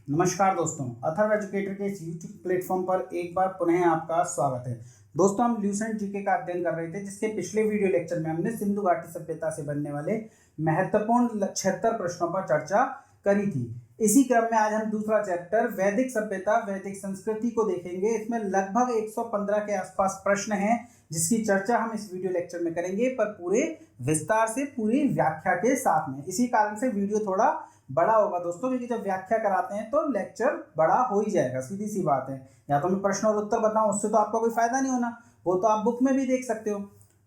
नमस्कार दोस्तों, अथर्व एजुकेटर के इस यूट्यूब प्लेटफॉर्म पर एक बार पुनः आपका स्वागत है। दोस्तों, हम ल्यूसेंट जीके का अध्ययन कर रहे थे, जिसके पिछले वीडियो लेक्चर में हमने सिंधु घाटी सभ्यता से बनने वाले महत्वपूर्ण 76 प्रश्नों पर चर्चा करी थी। इसी क्रम में आज हम दूसरा चैप्टर वैदिक सभ्यता वैदिक संस्कृति को देखेंगे। इसमें लगभग 115 के आसपास प्रश्न हैं, जिसकी चर्चा हम इस वीडियो लेक्चर में करेंगे, पर पूरे विस्तार से, पूरी व्याख्या के साथ में। इसी कारण से वीडियो थोड़ा बड़ा होगा दोस्तों, क्योंकि जब व्याख्या कराते हैं तो लेक्चर बड़ा हो ही जाएगा, सीधी सी बात है। या तो मैं प्रश्न और उत्तर बताऊं, उससे तो आपका कोई फायदा नहीं होना, वो तो आप बुक में भी देख सकते हो।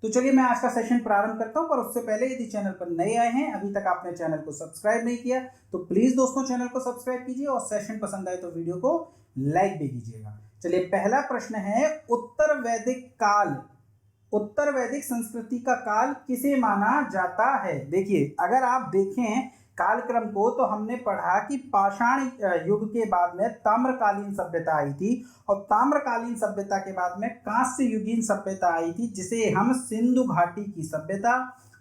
तो चलिए मैं आज का सेशन प्रारंभ करता हूं, पर उससे पहले यदि चैनल पर नए आए हैं, अभी तक आपने चैनल को सब्सक्राइब नहीं किया, तो प्लीज दोस्तों चैनल को सब्सक्राइब कीजिए और सेशन पसंद आए तो वीडियो को लाइक भी कीजिएगा। चलिए, पहला प्रश्न है, उत्तर वैदिक काल, उत्तर वैदिक संस्कृति का काल किसे माना जाता है। देखिए, अगर आप देखें कालक्रम को, तो हमने पढ़ा कि पाषाण युग के बाद में ताम्रकालीन सभ्यता आई थी, और ताम्रकालीन सभ्यता के बाद में कांस्य युगीन सभ्यता आई थी, जिसे हम सिंधु घाटी की सभ्यता,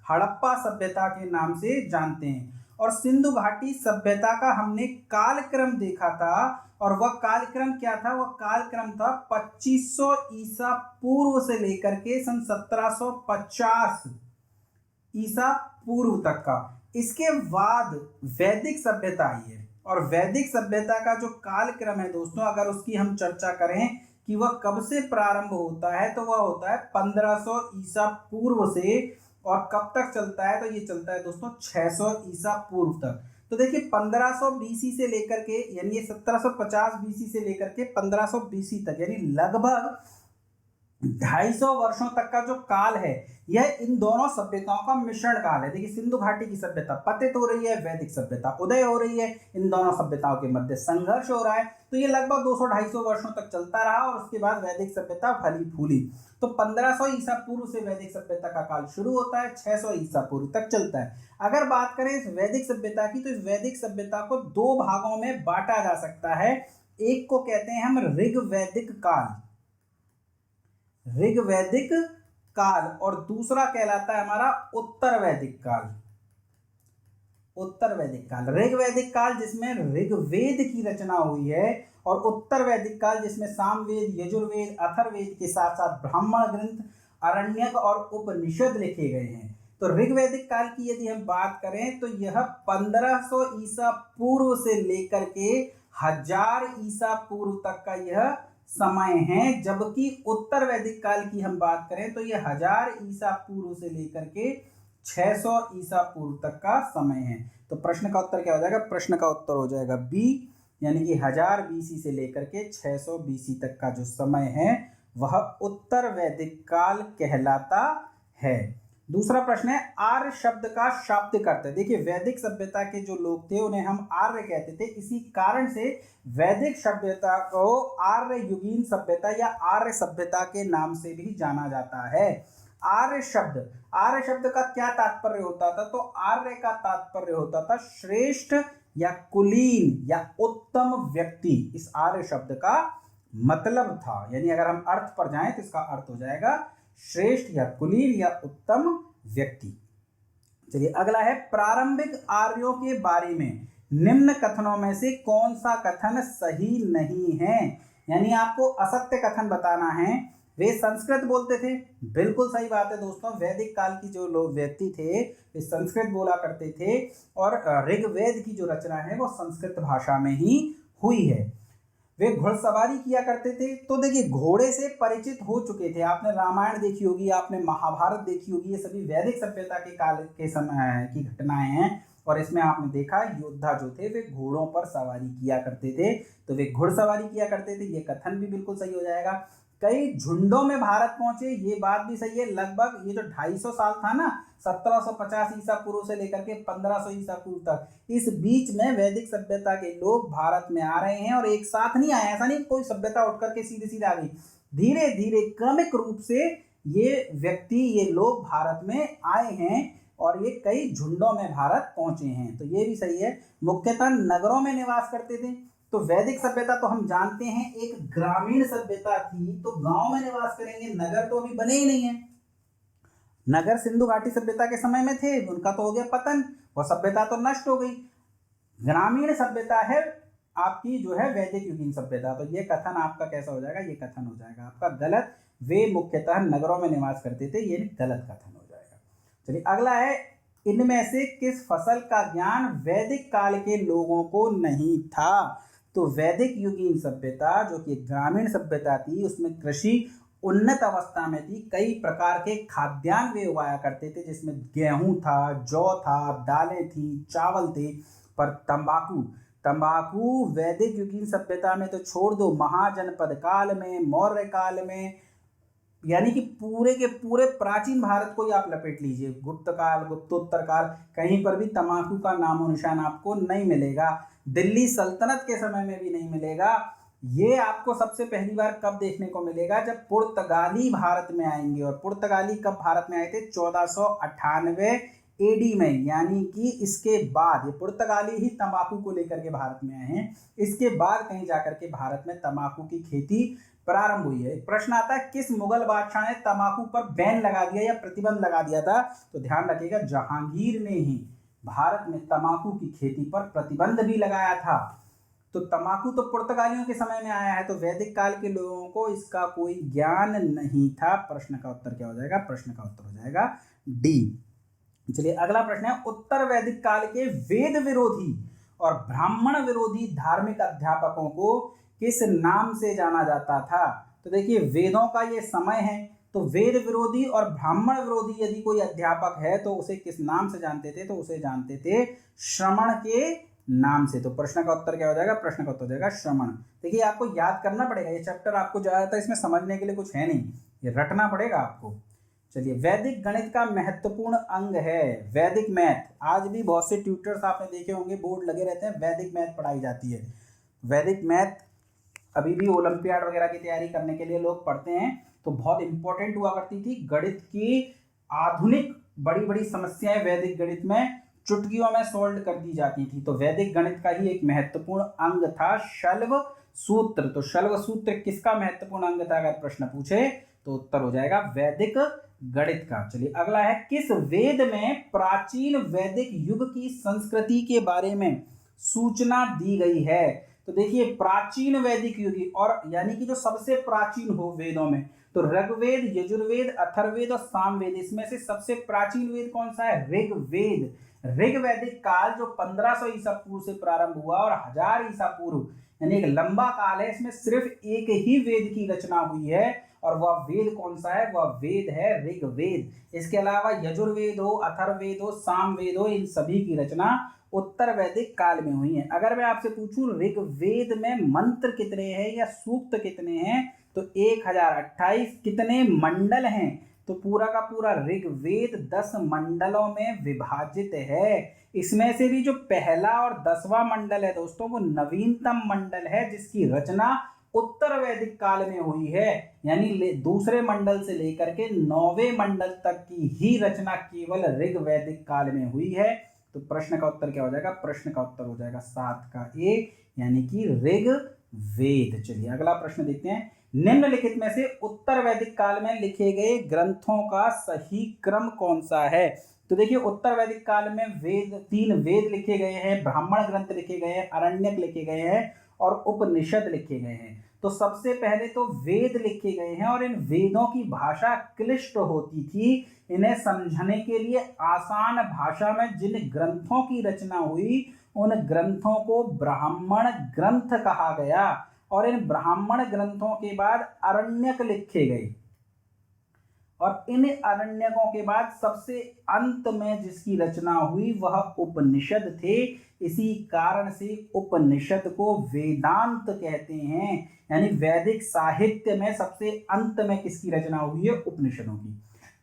हड़प्पा सभ्यता के नाम से जानते हैं। और सिंधु घाटी सभ्यता का हमने कालक्रम देखा था, और वह कालक्रम क्या था? वह कालक्रम था 2500 ईसा पूर्व से लेकर के सन 1750 ईसा पूर्व तक का। इसके बाद वैदिक सभ्यता आई है, और वैदिक सभ्यता का जो कालक्रम है दोस्तों, अगर उसकी हम चर्चा करें कि वह कब से प्रारंभ होता है, तो वह होता है 1500 ईसा पूर्व से, और कब तक चलता है? तो ये चलता है दोस्तों 600 ईसा पूर्व तक। तो देखिए, 1500 बीसी से लेकर के, यानी ये 1750 बीसी से लेकर के 1500 बीसी तक, यानी लगभग 250 वर्षों तक का जो काल है, यह इन दोनों सभ्यताओं का मिश्रण काल है। देखिए, सिंधु घाटी की सभ्यता पतित हो रही है, वैदिक सभ्यता उदय हो रही है, इन दोनों सभ्यताओं के मध्य संघर्ष हो रहा है। तो ये लगभग 200-250 वर्षों तक चलता रहा, और उसके बाद वैदिक सभ्यता फली फूली। तो 1500 ईसा पूर्व से वैदिक सभ्यता का काल शुरू होता है, 600 ईसा पूर्व तक चलता है। अगर बात करें इस वैदिक सभ्यता की, तो इस वैदिक सभ्यता को दो भागों में बांटा जा सकता है। एक को कहते हैं हम ऋग्वैदिक काल, ऋग्वैदिक काल, और दूसरा कहलाता है हमारा उत्तर वैदिक काल, उत्तर वैदिक काल। ऋग्वैदिक काल जिसमें ऋग्वेद की रचना हुई है, और उत्तर वैदिक काल जिसमें सामवेद, यजुर्वेद, अथर्ववेद के साथ साथ ब्राह्मण ग्रंथ, अरण्यक और उपनिषद लिखे गए हैं। तो ऋग्वैदिक काल की यदि हम बात करें, तो यह 1500 ईसा पूर्व से लेकर के 1000 ईसा पूर्व तक का यह समय है। जबकि उत्तर वैदिक काल की हम बात करें, तो यह 1000 ईसा पूर्व से लेकर के 600 ईसा पूर्व तक का समय है। तो प्रश्न का उत्तर क्या हो जाएगा? प्रश्न का उत्तर हो जाएगा बी, यानी कि 1000 बीसी से लेकर के 600 बीसी तक का जो समय है, वह उत्तर वैदिक काल कहलाता है। दूसरा प्रश्न है, आर्य शब्द का शाब्दिक अर्थ। देखिए, वैदिक सभ्यता के जो लोग थे, उन्हें हम आर्य कहते थे। इसी कारण से वैदिक सभ्यता को आर्य युगीन सभ्यता या आर्य सभ्यता के नाम से भी जाना जाता है। आर्य शब्द का क्या तात्पर्य होता था? तो आर्य का तात्पर्य होता था श्रेष्ठ या कुलीन या उत्तम व्यक्ति। इस आर्य शब्द का मतलब था, यानी अगर हम अर्थ पर जाएं तो इसका अर्थ हो जाएगा श्रेष्ठ या कुलीन या उत्तम व्यक्ति। चलिए, अगला है, प्रारंभिक आर्यों के बारे में निम्न कथनों में से कौन सा कथन सही नहीं है? यानी आपको असत्य कथन बताना है। वे संस्कृत बोलते थे, बिल्कुल सही बात है दोस्तों। वैदिक काल की जो लोग व्यक्ति थे, वे संस्कृत बोला करते थे, और ऋग्वेद की जो रचना है वो संस्कृत भाषा में ही हुई है। वे घुड़सवारी किया करते थे। तो देखिए, घोड़े से परिचित हो चुके थे। आपने रामायण देखी होगी, आपने महाभारत देखी होगी, ये सभी वैदिक सभ्यता के काल के समय की घटनाएं हैं। और इसमें आपने देखा, योद्धा जो थे वे घोड़ों पर सवारी किया करते थे, तो वे घुड़सवारी किया करते थे। ये कथन भी बिल्कुल सही हो जाएगा। कई झुंडों में भारत पहुंचे, ये बात भी सही है। लगभग ये जो 250 साल था ना, 1750 ईसा पूर्व से लेकर के 1500 ईसा पूर्व तक, इस बीच में वैदिक सभ्यता के लोग भारत में आ रहे हैं, और एक साथ नहीं आए। ऐसा नहीं कोई सभ्यता उठ करके सीधे सीधे आ गई, धीरे धीरे क्रमिक रूप से ये व्यक्ति, ये लोग भारत में आए हैं, और ये कई झुंडों में भारत पहुंचे हैं। तो ये भी सही है। मुख्यतः नगरों में निवास करते थे। तो वैदिक सभ्यता तो हम जानते हैं एक ग्रामीण सभ्यता थी, तो गांव में निवास करेंगे, नगर तो अभी बने ही नहीं है। नगर सिंधु घाटी सभ्यता के समय में थे, उनका तो हो गया पतन, वह सभ्यता तो नष्ट हो गई। ग्रामीण सभ्यता है आपकी जो है वैदिक युगीन सभ्यता। तो ये कथन आपका कैसा हो जाएगा, ये कथन हो जाएगा आपका गलत। वे मुख्यतः नगरों में निवास करते थे, ये गलत कथन हो जाएगा। चलिए अगला है, इनमें से किस फसल का ज्ञान वैदिक काल के लोगों को नहीं था। तो वैदिक युगीन सभ्यता जो कि ग्रामीण सभ्यता थी, उसमें कृषि उन्नत अवस्था में थी। कई प्रकार के खाद्यान्न वे उगाया करते थे, जिसमें गेहूं था, जौ था, दालें थी, चावल थे। पर तंबाकू तंबाकू वैदिक युगीन सभ्यता में तो छोड़ दो, महाजनपद काल में, मौर्य काल में, यानी कि पूरे के पूरे प्राचीन भारत को ही आप लपेट लीजिए, गुप्त काल, गुप्तोत्तर काल, कहीं पर भी तंबाकू का नामो निशान आपको नहीं मिलेगा। दिल्ली सल्तनत के समय में भी नहीं मिलेगा। ये आपको सबसे पहली बार कब देखने को मिलेगा, जब पुर्तगाली भारत में आएंगे। और पुर्तगाली कब भारत में आए थे, 1498 एडी में, यानी कि इसके बाद ये पुर्तगाली ही तंबाकू को लेकर के भारत में आए हैं। इसके बाद कहीं जाकर के भारत में तंबाकू की खेती प्रारंभ हुई है। प्रश्न आता है, किस मुगल बादशाह ने तंबाकू पर बैन लगा दिया या प्रतिबंध लगा दिया था। तो ध्यान रखिएगा, जहांगीर ने ही भारत में तंबाकू की खेती पर प्रतिबंध भी लगाया था। तो तंबाकू तो पुर्तगालियों के समय में आया है, तो वैदिक काल के लोगों को इसका कोई ज्ञान नहीं था। प्रश्न का उत्तर क्या हो जाएगा, प्रश्न का उत्तर हो जाएगा डी। चलिए अगला प्रश्न है, उत्तर वैदिक काल के वेद विरोधी और ब्राह्मण विरोधी धार्मिक अध्यापकों को किस नाम से जाना जाता था। तो देखिए, वेदों का ये समय है, तो वेद विरोधी और ब्राह्मण विरोधी यदि कोई अध्यापक है तो उसे किस नाम से जानते थे, तो उसे जानते थे श्रमण के नाम से। तो प्रश्न का उत्तर क्या हो जाएगा, प्रश्न का उत्तर हो जाएगा श्रमण। देखिए आपको याद करना पड़ेगा, ये चैप्टर आपको ज्यादातर इसमें समझने के लिए कुछ है नहीं, ये रटना पड़ेगा आपको। चलिए, वैदिक गणित का महत्वपूर्ण अंग है वैदिक मैथ। आज भी बहुत से ट्यूटर्स आपने देखे होंगे, बोर्ड लगे रहते हैं, वैदिक मैथ पढ़ाई जाती है। वैदिक मैथ अभी भी ओलंपियाड वगैरह की तैयारी करने के लिए लोग पढ़ते हैं, तो बहुत इंपॉर्टेंट हुआ करती थी। गणित की आधुनिक बड़ी बड़ी समस्याएं वैदिक गणित में चुटकियों में सोल्व कर दी जाती थी। तो वैदिक गणित का ही एक महत्वपूर्ण अंग था शल्व सूत्र। तो शल्व सूत्र किसका महत्वपूर्ण अंग था, अगर प्रश्न पूछे तो उत्तर हो जाएगा वैदिक गणित का। चलिए अगला है, किस वेद में प्राचीन वैदिक युग की संस्कृति के बारे में सूचना दी गई है। तो देखिए, प्राचीन वैदिक युग और यानी कि जो सबसे प्राचीन हो वेदों में, तो ऋग्वेद, यजुर्वेद, अथर्ववेद और सामवेद, इसमें से सबसे प्राचीन वेद कौन सा है, ऋग्वेद। ऋग वैदिक काल जो 1500 ईसा पूर्व से प्रारंभ हुआ और 1000 ईसा पूर्व, यानी एक लंबा काल है, इसमें सिर्फ एक ही वेद की रचना हुई है, और वह वेद कौन सा है, वह वेद है ऋग्वेद। इसके अलावा यजुर्वेद हो, अथर्ववेद हो, सामवेद हो, इन सभी की रचना उत्तर वैदिक काल में हुई है। अगर मैं आपसे पूछूं ऋग्वेद में मंत्र कितने हैं या सूक्त कितने हैं, तो 1028। कितने मंडल हैं, तो पूरा का पूरा ऋग्वेद 10 मंडलों में विभाजित है। इसमें से भी जो पहला और 10वां मंडल है दोस्तों, वो नवीनतम मंडल है, जिसकी रचना उत्तर वैदिक काल में हुई है। यानी दूसरे मंडल से लेकर के 9वें मंडल तक की ही रचना केवल ऋग वैदिक काल में हुई है। तो प्रश्न का उत्तर क्या हो जाएगा, प्रश्न का उत्तर हो जाएगा 7 का ए, यानी कि ऋग्वेद। चलिए अगला प्रश्न देखते हैं, निम्नलिखित में से उत्तर वैदिक काल में लिखे गए ग्रंथों का सही क्रम कौन सा है। तो देखिए, उत्तर वैदिक काल में तीन वेद लिखे गए हैं, ब्राह्मण ग्रंथ लिखे गए हैं, अरण्यक लिखे गए हैं और उपनिषद लिखे गए हैं। तो सबसे पहले तो वेद लिखे गए हैं, और इन वेदों की भाषा क्लिष्ट होती थी। इन्हें समझने के लिए आसान भाषा में जिन ग्रंथों की रचना हुई, उन ग्रंथों को ब्राह्मण ग्रंथ कहा गया। और इन ब्राह्मण ग्रंथों के बाद अरण्यक लिखे गए, और इन अरण्यकों के बाद सबसे अंत में जिसकी रचना हुई वह उपनिषद थे। इसी कारण से उपनिषद को वेदांत कहते हैं। यानी वैदिक साहित्य में सबसे अंत में किसकी रचना हुई है, उपनिषदों की।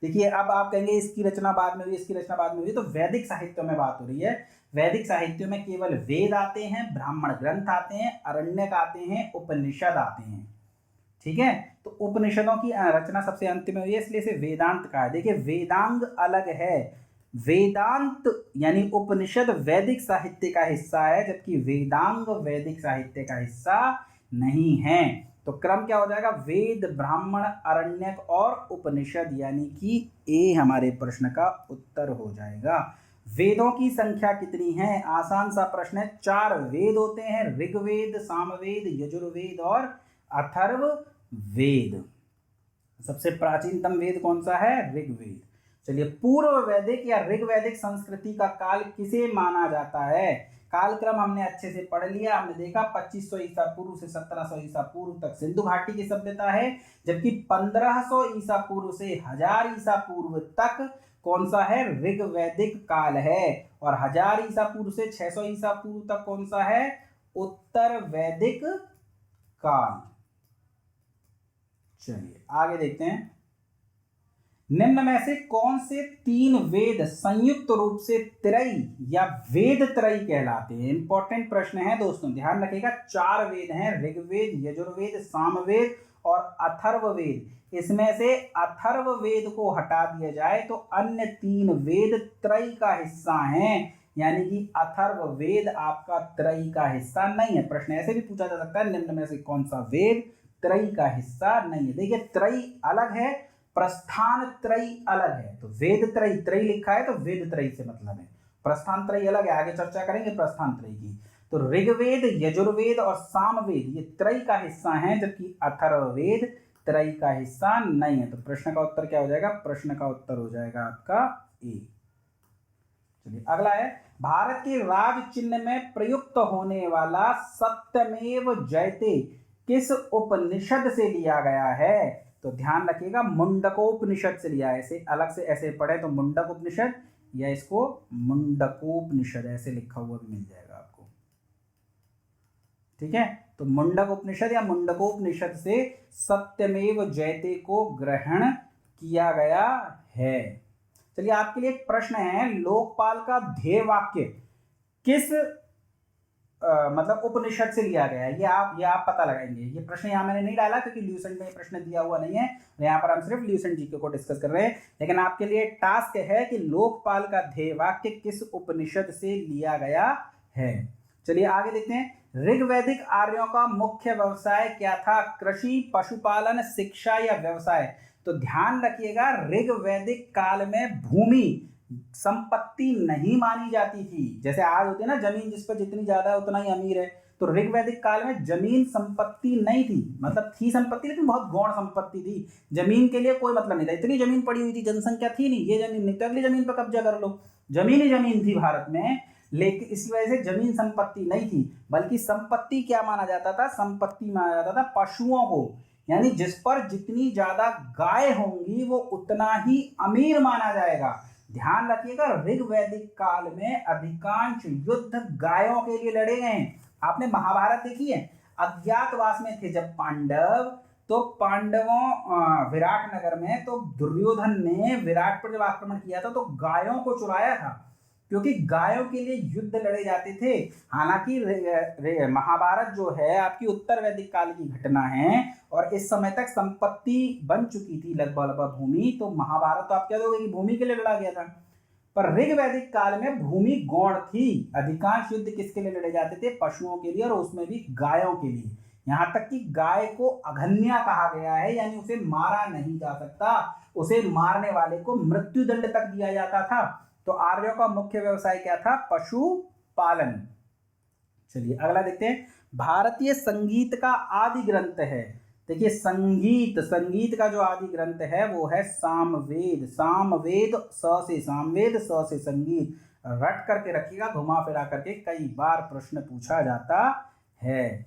देखिए, अब आप कहेंगे इसकी रचना बाद में हुई, इसकी रचना बाद में हुई, तो वैदिक साहित्य में बात हो रही है। वैदिक साहित्य में केवल वेद आते हैं, ब्राह्मण ग्रंथ आते हैं, अरण्यक आते हैं, उपनिषद आते हैं। ठीक है, तो उपनिषदों की रचना सबसे अंत में हुई है, इसलिए इसे वेदांत कहा है। देखिए, वेदांग अलग है। वेदांत यानी उपनिषद वैदिक साहित्य का हिस्सा है, जबकि वेदांग वैदिक साहित्य का हिस्सा नहीं है। तो क्रम क्या हो जाएगा, वेद, ब्राह्मण, अरण्यक और उपनिषद, यानी कि ए हमारे प्रश्न का उत्तर हो जाएगा। वेदों की संख्या कितनी है? आसान सा प्रश्न है। 4 वेद होते हैं, ऋग्वेद, सामवेद, यजुर्वेद और अथर्ववेद। सबसे प्राचीनतम वेद कौन सा है? ऋग्वेद। चलिए, पूर्व वैदिक या ऋग्वैदिक संस्कृति का काल किसे माना जाता है? कालक्रम हमने अच्छे से पढ़ लिया। हमने देखा 2500 ईसा पूर्व से 1700 ईसा पूर्व तक सिंधु घाटी की सभ्यता है, जबकि 1500 ईसा पूर्व से 1000 ईसा पूर्व तक कौन सा है? ऋग्वैदिक काल है। और 1000 ईसा पूर्व से 600 ईसा पूर्व तक कौन सा है? उत्तर वैदिक काल। चलिए आगे देखते हैं। निम्न में से कौन से 3 वेद संयुक्त रूप से त्रयी या वेद त्रयी कहलाते हैं? इंपॉर्टेंट प्रश्न है दोस्तों, ध्यान रखिएगा। 4 वेद हैं, ऋग्वेद, यजुर्वेद, सामवेद और अथर्ववेद। इसमें से अथर्ववेद को हटा दिया जाए तो अन्य 3 वेद त्रयी का हिस्सा हैं, यानी कि अथर्ववेद आपका त्रयी का हिस्सा नहीं है। प्रश्न ऐसे भी पूछा जा सकता है, निम्न में से कौन सा वेद त्रयी का हिस्सा नहीं है? देखिए, त्रयी अलग है, प्रस्थान त्रयी अलग है। तो वेद त्रयी, त्रयी लिखा है तो वेद त्रयी से मतलब है, प्रस्थान त्रयी अलग है। आगे चर्चा करेंगे प्रस्थान त्रयी की। तो ऋग्वेद, यजुर्वेद और सामवेद ये त्रयी का हिस्सा है, जबकि अथर्ववेद त्रयी का हिस्सा नहीं है। तो प्रश्न का उत्तर क्या हो जाएगा? प्रश्न का उत्तर हो जाएगा आपका ए। चलिए अगला है, भारत के राज चिन्ह में प्रयुक्त होने वाला सत्यमेव जयते किस उपनिषद से लिया गया है? तो ध्यान रखिएगा, मुंडकोपनिषद से लिया है। ऐसे अलग से ऐसे पढ़े तो मुंडक उपनिषद, या इसको मुंडकोपनिषद ऐसे लिखा हुआ भी मिल जाएगा आपको। ठीक है, तो मुंडक उपनिषद या मुंडकोपनिषद से सत्यमेव जयते को ग्रहण किया गया है। चलिए आपके लिए एक प्रश्न है, लोकपाल का ध्येय वाक्य किस मतलब उपनिषद से लिया गया है? ये आप पता लगाएंगे। ये प्रश्न यहाँ मैंने नहीं डाला क्योंकि ल्यूसेंट में प्रश्न दिया हुआ नहीं है, यहाँ पर हम सिर्फ ल्यूसेंट जीके को डिस्कस कर रहे हैं। लेकिन आपके लिए टास्क है कि लोकपाल का ध्येय वाक्य किस उपनिषद से लिया गया है। चलिए आगे देखते हैं। ऋग्वैदिक आर्यों का मुख्य व्यवसाय क्या था? कृषि, पशुपालन, शिक्षा या व्यवसाय? तो ध्यान रखिएगा, ऋग्वैदिक काल में भूमि संपत्ति नहीं मानी जाती थी। जैसे आज होती है ना, जमीन जिस पर जितनी ज्यादा है उतना ही अमीर है। तो ऋग्वैदिक काल में जमीन संपत्ति नहीं थी, मतलब थी संपत्ति लेकिन बहुत गौण संपत्ति थी। जमीन के लिए कोई मतलब नहीं था, इतनी जमीन पड़ी हुई थी, जनसंख्या थी नहीं, ये जमीन नहीं तो अगली जमीन पर कब्जा कर लो। जमीन ही जमीन थी भारत में, लेकिन इस वजह से जमीन संपत्ति नहीं थी। बल्कि संपत्ति क्या माना जाता था? संपत्ति माना जाता था पशुओं को, यानी जिस पर जितनी ज्यादा गाय होंगी वो उतना ही अमीर माना जाएगा। ध्यान रखिएगा, ऋग्वैदिक काल में अधिकांश युद्ध गायों के लिए लड़े गए हैं। आपने महाभारत देखी है? अज्ञातवास में थे जब पांडव, तो पांडवों विराट नगर में, तो दुर्योधन ने विराट पर जब आक्रमण किया था तो गायों को चुराया था, क्योंकि गायों के लिए युद्ध लड़े जाते थे। हालांकि महाभारत जो है आपकी उत्तर वैदिक काल की घटना है और इस समय तक संपत्ति बन चुकी थी लगभग भूमि। तो महाभारत तो आप कह दोगे कि भूमि के लिए लड़ा गया था, पर ऋग्वैदिक काल में भूमि गौण थी। अधिकांश युद्ध किसके लिए लड़े जाते थे? पशुओं के लिए, और उसमें भी गायों के लिए। यहाँ तक कि गाय को अघन्या कहा गया है, यानी उसे मारा नहीं जा सकता, उसे मारने वाले को मृत्युदंड तक दिया जाता था। तो आर्यों का मुख्य व्यवसाय क्या था? पशुपालन। चलिए अगला देखते हैं। भारतीय संगीत का आदि ग्रंथ है, देखिए संगीत का जो आदि ग्रंथ है वो है सामवेद। सामवेद, स से सामवेद, स से संगीत, रट करके रखिएगा, घुमा फिरा करके कई बार प्रश्न पूछा जाता है।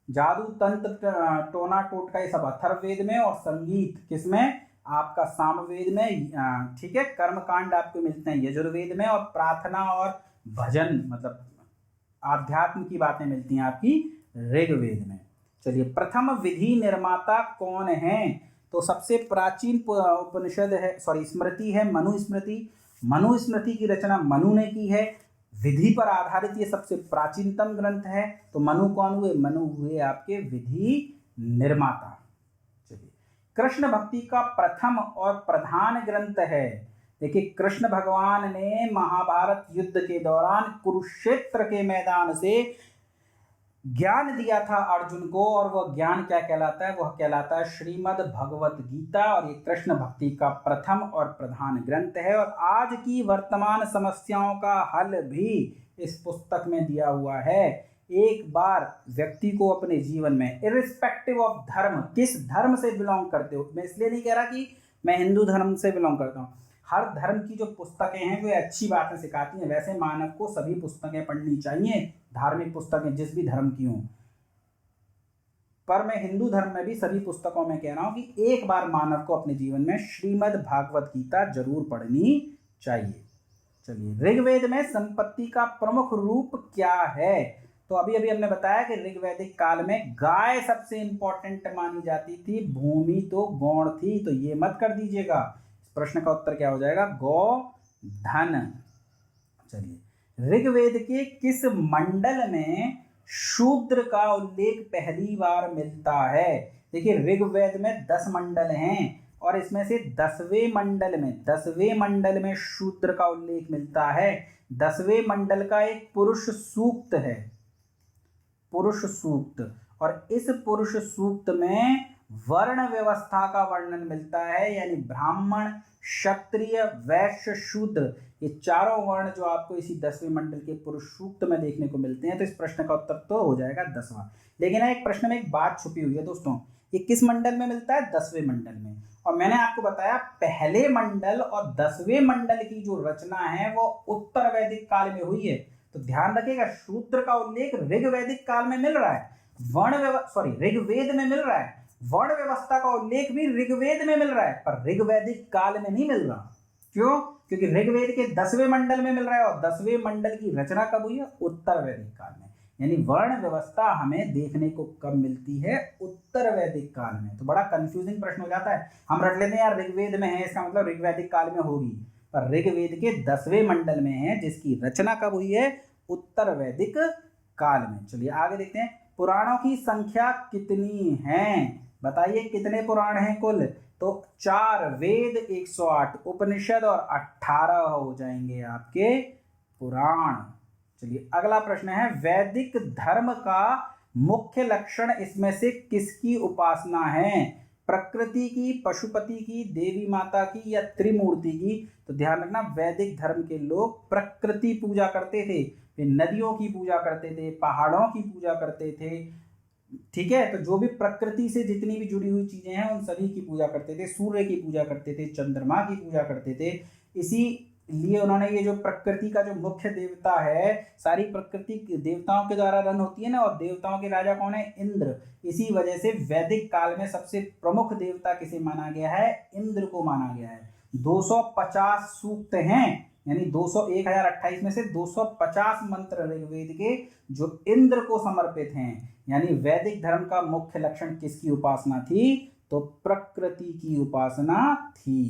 जादू, तंत्र, टोना टोटका ये सब अथर्ववेद में, और संगीत किसमें? आपका सामवेद में। ठीक है, कर्मकांड आपको मिलते हैं यजुर्वेद में, और प्रार्थना और भजन मतलब आध्यात्म की बातें मिलती हैं आपकी ऋग्वेद में। चलिए, प्रथम विधि निर्माता कौन है? तो सबसे प्राचीन उपनिषद है, स्मृति है मनुस्मृति। मनुस्मृति की रचना मनु ने की है। विधि पर आधारित ये सबसे प्राचीनतम ग्रंथ है। तो मनु कौन हुए? मनु हुए आपके विधि निर्माता। चलिए, कृष्ण भक्ति का प्रथम और प्रधान ग्रंथ है। देखिए, कृष्ण भगवान ने महाभारत युद्ध के दौरान कुरुक्षेत्र के मैदान से ज्ञान दिया था अर्जुन को, और वह ज्ञान क्या कहलाता है? वह कहलाता है श्रीमद् भगवत गीता, और ये कृष्ण भक्ति का प्रथम और प्रधान ग्रंथ है। और आज की वर्तमान समस्याओं का हल भी इस पुस्तक में दिया हुआ है। एक बार व्यक्ति को अपने जीवन में, इरिस्पेक्टिव ऑफ धर्म, किस धर्म से बिलोंग करते हो, मैं इसलिए नहीं कह रहा कि मैं हिंदू धर्म से बिलोंग करता हूँ, हर धर्म की जो पुस्तकें हैं वे अच्छी बातें सिखाती हैं। वैसे मानव को सभी पुस्तकें पढ़नी चाहिए, धार्मिक पुस्तकें जिस भी धर्म की हों, पर मैं हिंदू धर्म में भी सभी पुस्तकों में कह रहा हूं कि एक बार मानव को अपने जीवन में श्रीमद् भागवत गीता जरूर पढ़नी चाहिए। चलिए, ऋग्वेद में संपत्ति का प्रमुख रूप क्या है? तो अभी अभी हमने बताया कि ऋग्वैदिक काल में गाय सबसे इंपॉर्टेंट मानी जाती थी, भूमि तो गौण थी। तो ये मत कर दीजिएगा, इस प्रश्न का उत्तर क्या हो जाएगा? गौ धन। चलिए, ऋग्वेद के किस मंडल में शूद्र का उल्लेख पहली बार मिलता है? देखिए, ऋग्वेद में 10 मंडल हैं, और इसमें से 10वें मंडल में शूद्र का उल्लेख मिलता है। 10वें मंडल का एक पुरुष सूक्त है, पुरुष सूक्त, और इस पुरुष सूक्त में वर्ण व्यवस्था का वर्णन मिलता है, यानी ब्राह्मण, क्षत्रिय, वैश्य, शूद्र, ये चारों वर्ण जो आपको इसी 10वें मंडल के पुरुष सूक्त में देखने को मिलते हैं। तो इस प्रश्न का उत्तर तो हो जाएगा 10वां। लेकिन एक प्रश्न में एक बात छुपी हुई है दोस्तों, ये किस मंडल में मिलता है? 10वें मंडल में। और मैंने आपको बताया पहले मंडल और 10वें मंडल की जो रचना है वो उत्तर वैदिक काल में हुई है। तो ध्यान रखिएगा, शूद्र का उल्लेख ऋग्वैदिक काल में मिल रहा है, ऋग्वेद में मिल रहा है, वर्ण व्यवस्था का उल्लेख भी ऋग्वेद में मिल रहा है, पर ऋग्वैदिक काल में नहीं मिल रहा। क्यों? क्योंकि ऋग्वेद के 10वें मंडल में मिल रहा है, और 10वें मंडल की रचना कब हुई है? उत्तर वैदिक काल में। यानी वर्ण व्यवस्था हमें देखने को कब मिलती है? उत्तर वैदिक काल में। तो बड़ा कंफ्यूजिंग प्रश्न हो जाता है, हम रट लेते हैं यार ऋग्वेद में है, इसका मतलब ऋग्वैदिक काल में होगी, पर ऋग्वेद के 10वें मंडल में है, जिसकी रचना कब हुई है? उत्तर वैदिक काल में। चलिए आगे देखते हैं, पुराणों की संख्या कितनी है? बताइए कितने पुराण हैं कुल? तो 4 वेद, 108 उपनिषद और 18 हो जाएंगे आपके पुराण। चलिए अगला प्रश्न है, वैदिक धर्म का मुख्य लक्षण इसमें से किसकी उपासना है? प्रकृति की, पशुपति की, देवी माता की, या त्रिमूर्ति की? तो ध्यान रखना, वैदिक धर्म के लोग प्रकृति पूजा करते थे, वे नदियों की पूजा करते थे, पहाड़ों की पूजा करते थे, ठीक है। तो जो भी प्रकृति से जितनी भी जुड़ी हुई चीजें हैं उन सभी की पूजा करते थे, सूर्य की पूजा करते थे, चंद्रमा की पूजा करते थे। इसीलिए उन्होंने ये जो प्रकृति का जो मुख्य देवता है, सारी प्रकृति देवताओं के द्वारा रन होती है ना, और देवताओं के राजा कौन है? इंद्र। इसी वजह से वैदिक काल में सबसे प्रमुख देवता किसे माना गया है? इंद्र को माना गया है। 250 सूक्त हैं, यानी 1028 में से 250 मंत्र ऋग्वेद के जो इंद्र को समर्पित हैं। यानी वैदिक धर्म का मुख्य लक्षण किसकी उपासना थी? तो प्रकृति की उपासना थी।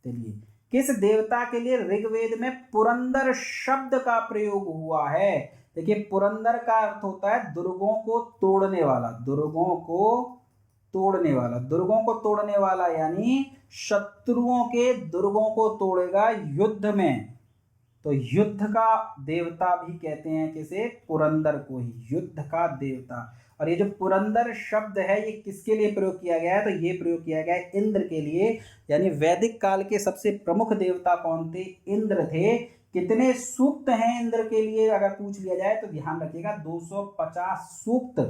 चलिए, किस देवता के लिए ऋग्वेद में पुरंदर शब्द का प्रयोग हुआ है? देखिए, पुरंदर का अर्थ होता है दुर्गों को तोड़ने वाला, दुर्गों को तोड़ने वाला, दुर्गों को तोड़ने वाला, यानी शत्रुओं के दुर्गों को तोड़ेगा युद्ध में। तो युद्ध का देवता भी कहते हैं किसे? पुरंदर को ही, युद्ध का देवता। और ये जो पुरंदर शब्द है ये किसके लिए प्रयोग किया गया है? तो ये प्रयोग किया गया है इंद्र के लिए। यानी वैदिक काल के सबसे प्रमुख देवता कौन थे? इंद्र थे। कितने सूक्त हैं इंद्र के लिए अगर पूछ लिया जाए तो ध्यान रखिएगा 250 सूक्त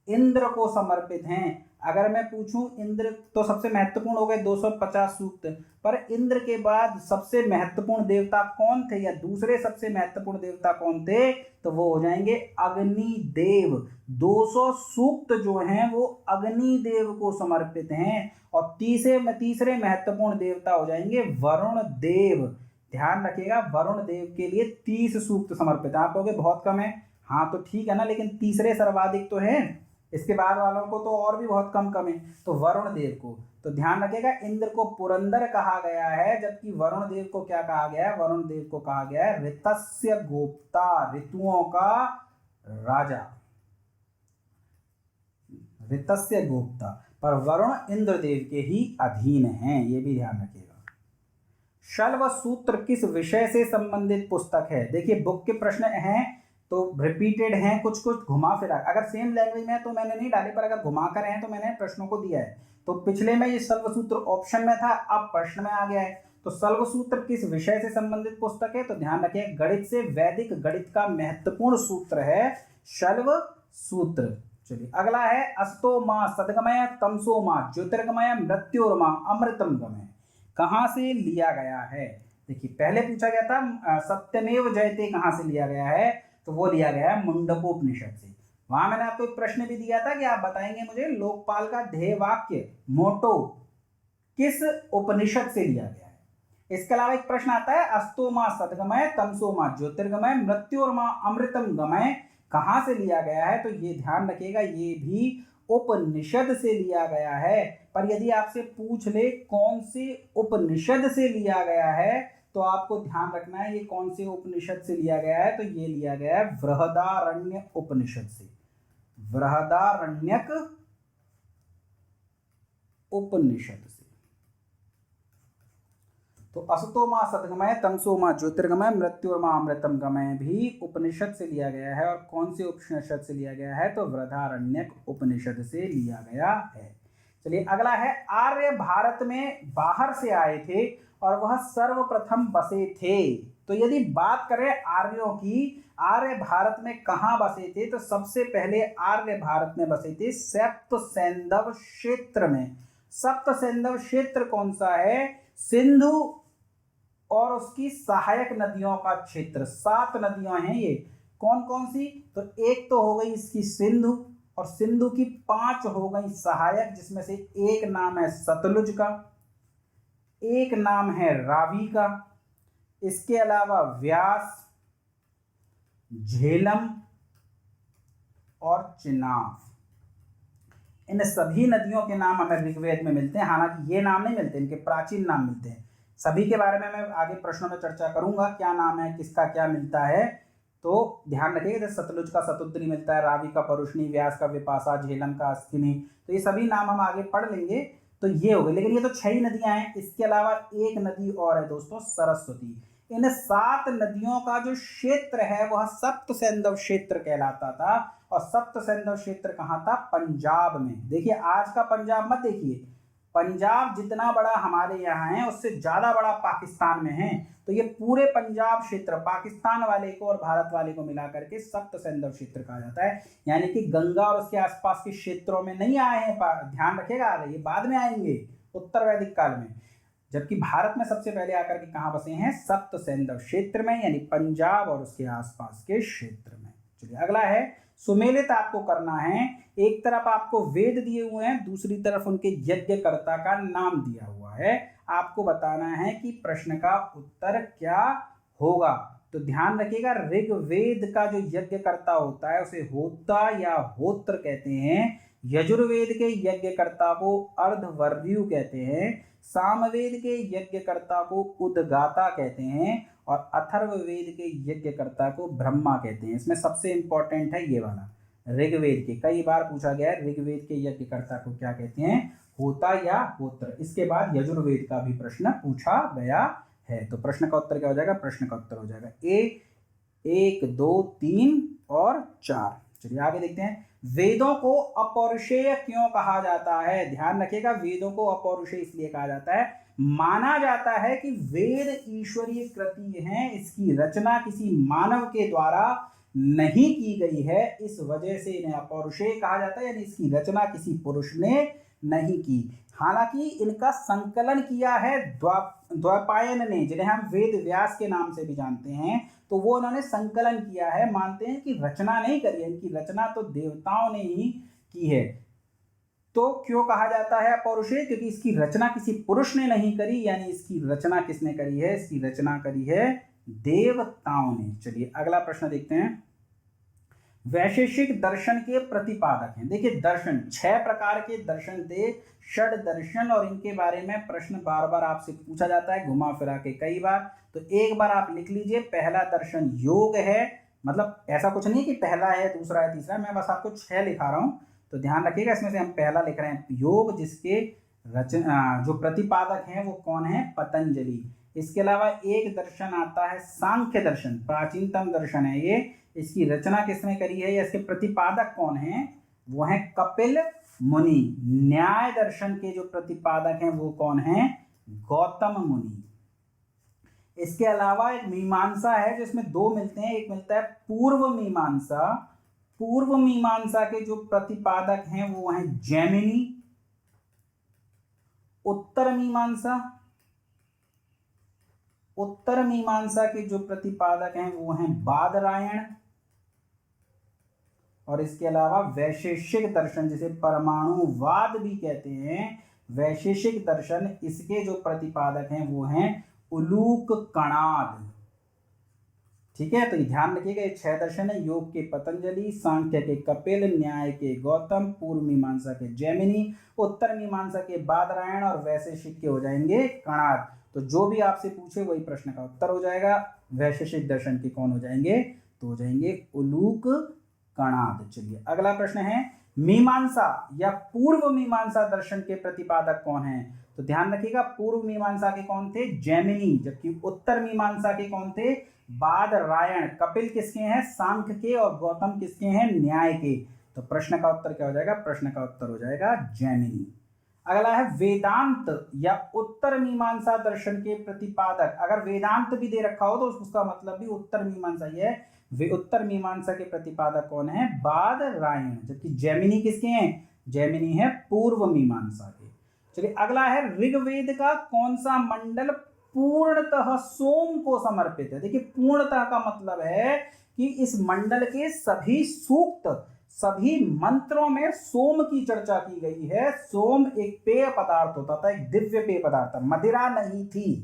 इंद्र को समर्पित हैं। अगर मैं पूछूं इंद्र तो सबसे महत्वपूर्ण हो गए 250 सूक्त, पर इंद्र के बाद सबसे महत्वपूर्ण देवता कौन थे, या दूसरे सबसे महत्वपूर्ण देवता कौन थे? तो वो हो जाएंगे अग्निदेव। 200 सूक्त जो हैं वो अग्निदेव को समर्पित हैं। और तीसरे महत्वपूर्ण देवता हो जाएंगे वरुण देव। ध्यान रखिएगा, वरुण देव के लिए 30 सूक्त समर्पित है। आप कहोगे बहुत कम है, हाँ तो ठीक है ना, लेकिन तीसरे सर्वाधिक तो है, इसके बाद वालों को तो और भी बहुत कम है। तो वरुण देव को, तो ध्यान रखिएगा इंद्र को पुरंदर कहा गया है, जबकि वरुण देव को क्या कहा गया है? वरुण देव को कहा गया है ऋतस्य गोप्ता, ऋतुओं का राजा, ऋतस्य गोप्ता। पर वरुण इंद्रदेव के ही अधीन हैं, ये भी ध्यान रखिएगा। शल्व सूत्र किस विषय से संबंधित पुस्तक है? देखिए, बुक के प्रश्न हैं तो रिपीटेड हैं, कुछ कुछ घुमा फिरा, अगर सेम लैंग्वेज में है तो मैंने नहीं डाले, पर अगर घुमा कर हैं तो मैंने प्रश्नों को दिया है। तो पिछले में ये सर्वसूत्र ऑप्शन में था, अब प्रश्न में आ गया है। तो सर्वसूत्र किस विषय से संबंधित पुस्तक है? तो ध्यान रखिए, गणित से वैदिक गणित का महत्वपूर्ण सूत्र है शल्व सूत्र। चलिए अगला है, अस्तो माँ सदगमय तमसो माँ ज्योतिर्गमय मृत्योर्मा अमृतम गमय, कहाँ से लिया गया है? देखिए पहले पूछा गया था सत्यमेव जयते कहाँ से लिया गया है, तो वो लिया गया है मुंडकोपनिषद से। वहां मैंने आपको एक प्रश्न भी दिया था कि आप बताएंगे मुझे लोकपाल का ध्येय वाक्य मोटो किस उपनिषद से लिया गया है। इसके अलावा एक प्रश्न आता है, अस्तो माँ सदगमय तमसो माँ ज्योतिर्गमय मृत्योर्मा अमृतम गमय, कहाँ से लिया गया है? तो ये ध्यान रखिएगा, ये भी उपनिषद से लिया गया है। पर यदि आपसे पूछ ले कौन से उपनिषद से लिया गया है, तो आपको ध्यान रखना है ये कौन से उपनिषद से लिया गया है। तो ये लिया गया है बृहदारण्य उपनिषद से, बृहदारण्यक उपनिषद से। तो असतो माँ सदगमय तमसो माँ ज्योतिर्गमय मृत्युर्मा अमृतम गमय भी उपनिषद से लिया गया है। और कौन से उपनिषद से लिया गया है? तो बृहदारण्यक उपनिषद से लिया गया है। चलिए अगला है, आर्य भारत में बाहर से आए थे और वह सर्वप्रथम बसे थे। तो यदि बात करें आर्यों की, आर्य भारत में कहाँ बसे थे? तो सबसे पहले आर्य भारत में बसे थे सप्त सैंधव क्षेत्र में। सप्त सैंधव क्षेत्र कौन सा है? सिंधु और उसकी सहायक नदियों का क्षेत्र। 7 नदियां हैं ये, कौन कौन सी? तो एक तो हो गई इसकी सिंधु, और सिंधु की 5 हो गई सहायक, जिसमें से एक नाम है सतलुज का, एक नाम है रावी का, इसके अलावा व्यास, झेलम और चिनाब। इन सभी नदियों के नाम हमें ऋग्वेद में मिलते हैं। हालांकि ये नाम नहीं मिलते, इनके प्राचीन नाम मिलते हैं। सभी के बारे में मैं आगे प्रश्नों में चर्चा करूंगा, क्या नाम है, किसका क्या मिलता है। तो ध्यान रखिएगा, जैसे सतलुज का सतुद्री मिलता है, रावी का परुष्णी, व्यास का विपाशा, झेलम का अस्किनी, तो ये सभी नाम हम आगे पढ़ लेंगे। तो ये हो गए, लेकिन ये तो 6 नदियां हैं। इसके अलावा एक नदी और है दोस्तों, सरस्वती। इन 7 नदियों का जो क्षेत्र है वह सप्त सैंधव क्षेत्र कहलाता था। और सप्त सैंधव क्षेत्र कहाँ था? पंजाब में। देखिए आज का पंजाब मत देखिए, पंजाब जितना बड़ा हमारे यहाँ है उससे ज्यादा बड़ा पाकिस्तान में है। तो ये पूरे पंजाब क्षेत्र पाकिस्तान वाले को और भारत वाले को मिला करके सप्त सैंधव क्षेत्र कहा जाता है। यानी कि गंगा और उसके आसपास के क्षेत्रों में नहीं आए हैं, ध्यान रखिएगा, ये बाद में आएंगे उत्तर वैदिक काल में। जबकि भारत में सबसे पहले आकर के कहाँ बसे हैं? सप्त सैंधव क्षेत्र में, यानी पंजाब और उसके आसपास के क्षेत्र में। चलिए अगला है, सुमेलित आपको करना है। एक तरफ आपको वेद दिए हुए हैं, दूसरी तरफ उनके यज्ञकर्ता का नाम दिया हुआ है। आपको बताना है कि प्रश्न का उत्तर क्या होगा। तो ध्यान रखिएगा, ऋग्वेद का जो यज्ञकर्ता होता है उसे होता या होत्र कहते हैं। यजुर्वेद के यज्ञकर्ता को अर्धवर्यु कहते हैं। सामवेद के यज्ञकर्ता को उद्गाता कहते हैं। और अथर्ववेद के यज्ञकर्ता को ब्रह्मा कहते हैं। इसमें सबसे इंपॉर्टेंट है ये वाला, ऋग्वेद के, कई बार पूछा गया है, ऋग्वेद के यज्ञकर्ता को क्या कहते हैं? होता या होत्र। इसके बाद यजुर्वेद का भी प्रश्न पूछा गया है। तो प्रश्न का उत्तर क्या हो जाएगा? प्रश्न का उत्तर हो जाएगा ए 1 2 3 और 4। चलिए आगे देखते हैं, वेदों को अपौरुषेय क्यों कहा जाता है? ध्यान रखिएगा, वेदों को अपौरुषेय इसलिए कहा जाता है, माना जाता है कि वेद ईश्वरीय कृति हैं, इसकी रचना किसी मानव के द्वारा नहीं की गई है, इस वजह से इन्हें अपौरुषेय कहा जाता है, यानी इसकी रचना किसी पुरुष ने नहीं की। हालांकि इनका संकलन किया है द्वैपायन ने, जिन्हें हम वेद व्यास के नाम से भी जानते हैं। तो वो उन्होंने संकलन किया है, मानते हैं कि रचना नहीं करी है, इनकी रचना तो देवताओं ने ही की है। तो क्यों कहा जाता है अपौरुषेय? क्योंकि इसकी रचना किसी पुरुष ने नहीं करी, यानी इसकी रचना किसने करी है? इसकी रचना करी है देवताओं ने। चलिए अगला प्रश्न देखते हैं, वैशेषिक दर्शन के प्रतिपादक हैं। देखिए दर्शन 6 प्रकार के दर्शन थे, षड दर्शन, और इनके बारे में प्रश्न बार बार आपसे पूछा जाता है, घुमा फिरा के कई बार। तो एक बार आप लिख लीजिए, पहला दर्शन योग है। मतलब ऐसा कुछ नहीं कि पहला है, दूसरा है, तीसरा, मैं बस आपको 6 लिखा रहा हूं। तो ध्यान रखिएगा, इसमें से हम पहला लिख रहे हैं योग, जिसके जो प्रतिपादक हैं वो कौन है? पतंजलि। इसके अलावा एक दर्शन आता है सांख्य दर्शन, प्राचीनतम दर्शन है ये, इसकी रचना किसने करी है या इसके प्रतिपादक कौन हैं? वो हैं कपिल मुनि। न्याय दर्शन के जो प्रतिपादक हैं वो कौन हैं? गौतम मुनि। इसके अलावा एक मीमांसा है जिसमें दो मिलते हैं, एक मिलता है पूर्व मीमांसा। पूर्व मीमांसा के जो प्रतिपादक हैं वो हैं जैमिनी। उत्तर मीमांसा, उत्तर मीमांसा के जो प्रतिपादक हैं वो हैं बादरायण। और इसके अलावा वैशेषिक दर्शन, जिसे परमाणुवाद भी कहते हैं, वैशेषिक दर्शन, इसके जो प्रतिपादक हैं वो हैं उलूक कणाद। ठीक है, तो ये ध्यान रखिएगा, ये 6 दर्शन है। योग के पतंजलि, सांख्य के कपिल, न्याय के गौतम, पूर्व मीमांसा के जैमिनी, उत्तर मीमांसा के बादरायण और वैशेषिक के हो जाएंगे कणाद। तो जो भी आपसे पूछे वही प्रश्न का उत्तर हो जाएगा। वैशेषिक दर्शन के कौन हो जाएंगे? तो हो जाएंगे उलूक कणाद। चलिए अगला प्रश्न है, मीमांसा या पूर्व मीमांसा दर्शन के प्रतिपादक कौन हैं? तो ध्यान रखिएगा, पूर्व मीमांसा के कौन थे? जैमिनी। जबकि उत्तर मीमांसा के कौन थे? बादरायण। कपिल किसके हैं? सांख्य के। और गौतम किसके हैं? न्याय के। तो प्रश्न का उत्तर क्या हो जाएगा? प्रश्न का उत्तर हो जाएगा जैमिनी। अगला है वेदांत या उत्तर मीमांसा दर्शन के प्रतिपादक। अगर वेदांत भी दे रखा हो तो उसका मतलब भी उत्तर मीमांसा ही है। वे उत्तर मीमांसा के प्रतिपादक कौन है? बादरायण। जबकि जैमिनी किसके हैं? जैमिनी है पूर्व मीमांसा के। चलिए अगला है, ऋग्वेद का कौन सा मंडल पूर्णतः सोम को समर्पित है? देखिए पूर्णतः का मतलब है कि इस मंडल के सभी सूक्त, सभी मंत्रों में सोम की चर्चा की गई है। सोम एक पेय पदार्थ होता था, एक दिव्य पेय पदार्थ था, मदिरा नहीं थी।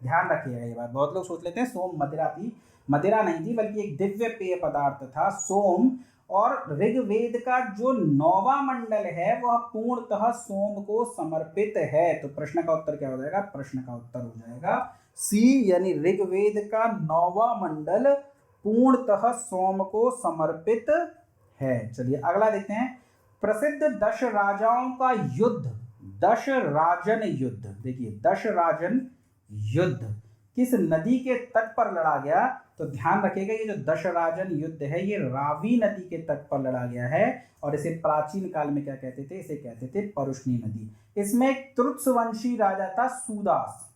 ध्यान रखिएगा ये बात, बहुत लोग सोच लेते हैं सोम मदिरा थी। मदिरा नहीं थी, बल्कि एक दिव्य पेय पदार्थ था सोम। और ऋग्वेद का जो 9वां मंडल है वह पूर्णतः सोम को समर्पित है। तो प्रश्न का उत्तर क्या हो जाएगा? प्रश्न का उत्तर हो जाएगा सी, यानी ऋग्वेद का 9वां मंडल पूर्णतः सोम को समर्पित है। चलिए अगला देखते हैं, प्रसिद्ध 10 राजाओं का युद्ध, दशराजन युद्ध। देखिए दशराजन युद्ध किस नदी के तट पर लड़ा गया? तो ध्यान रखिएगा, ये जो दशराजन युद्ध है ये रावी नदी के तट पर लड़ा गया है। और इसे प्राचीन काल में क्या कहते थे? इसे कहते थे परुष्णी नदी। इसमें एक तुर्त्सवंशी राजा था सूदास,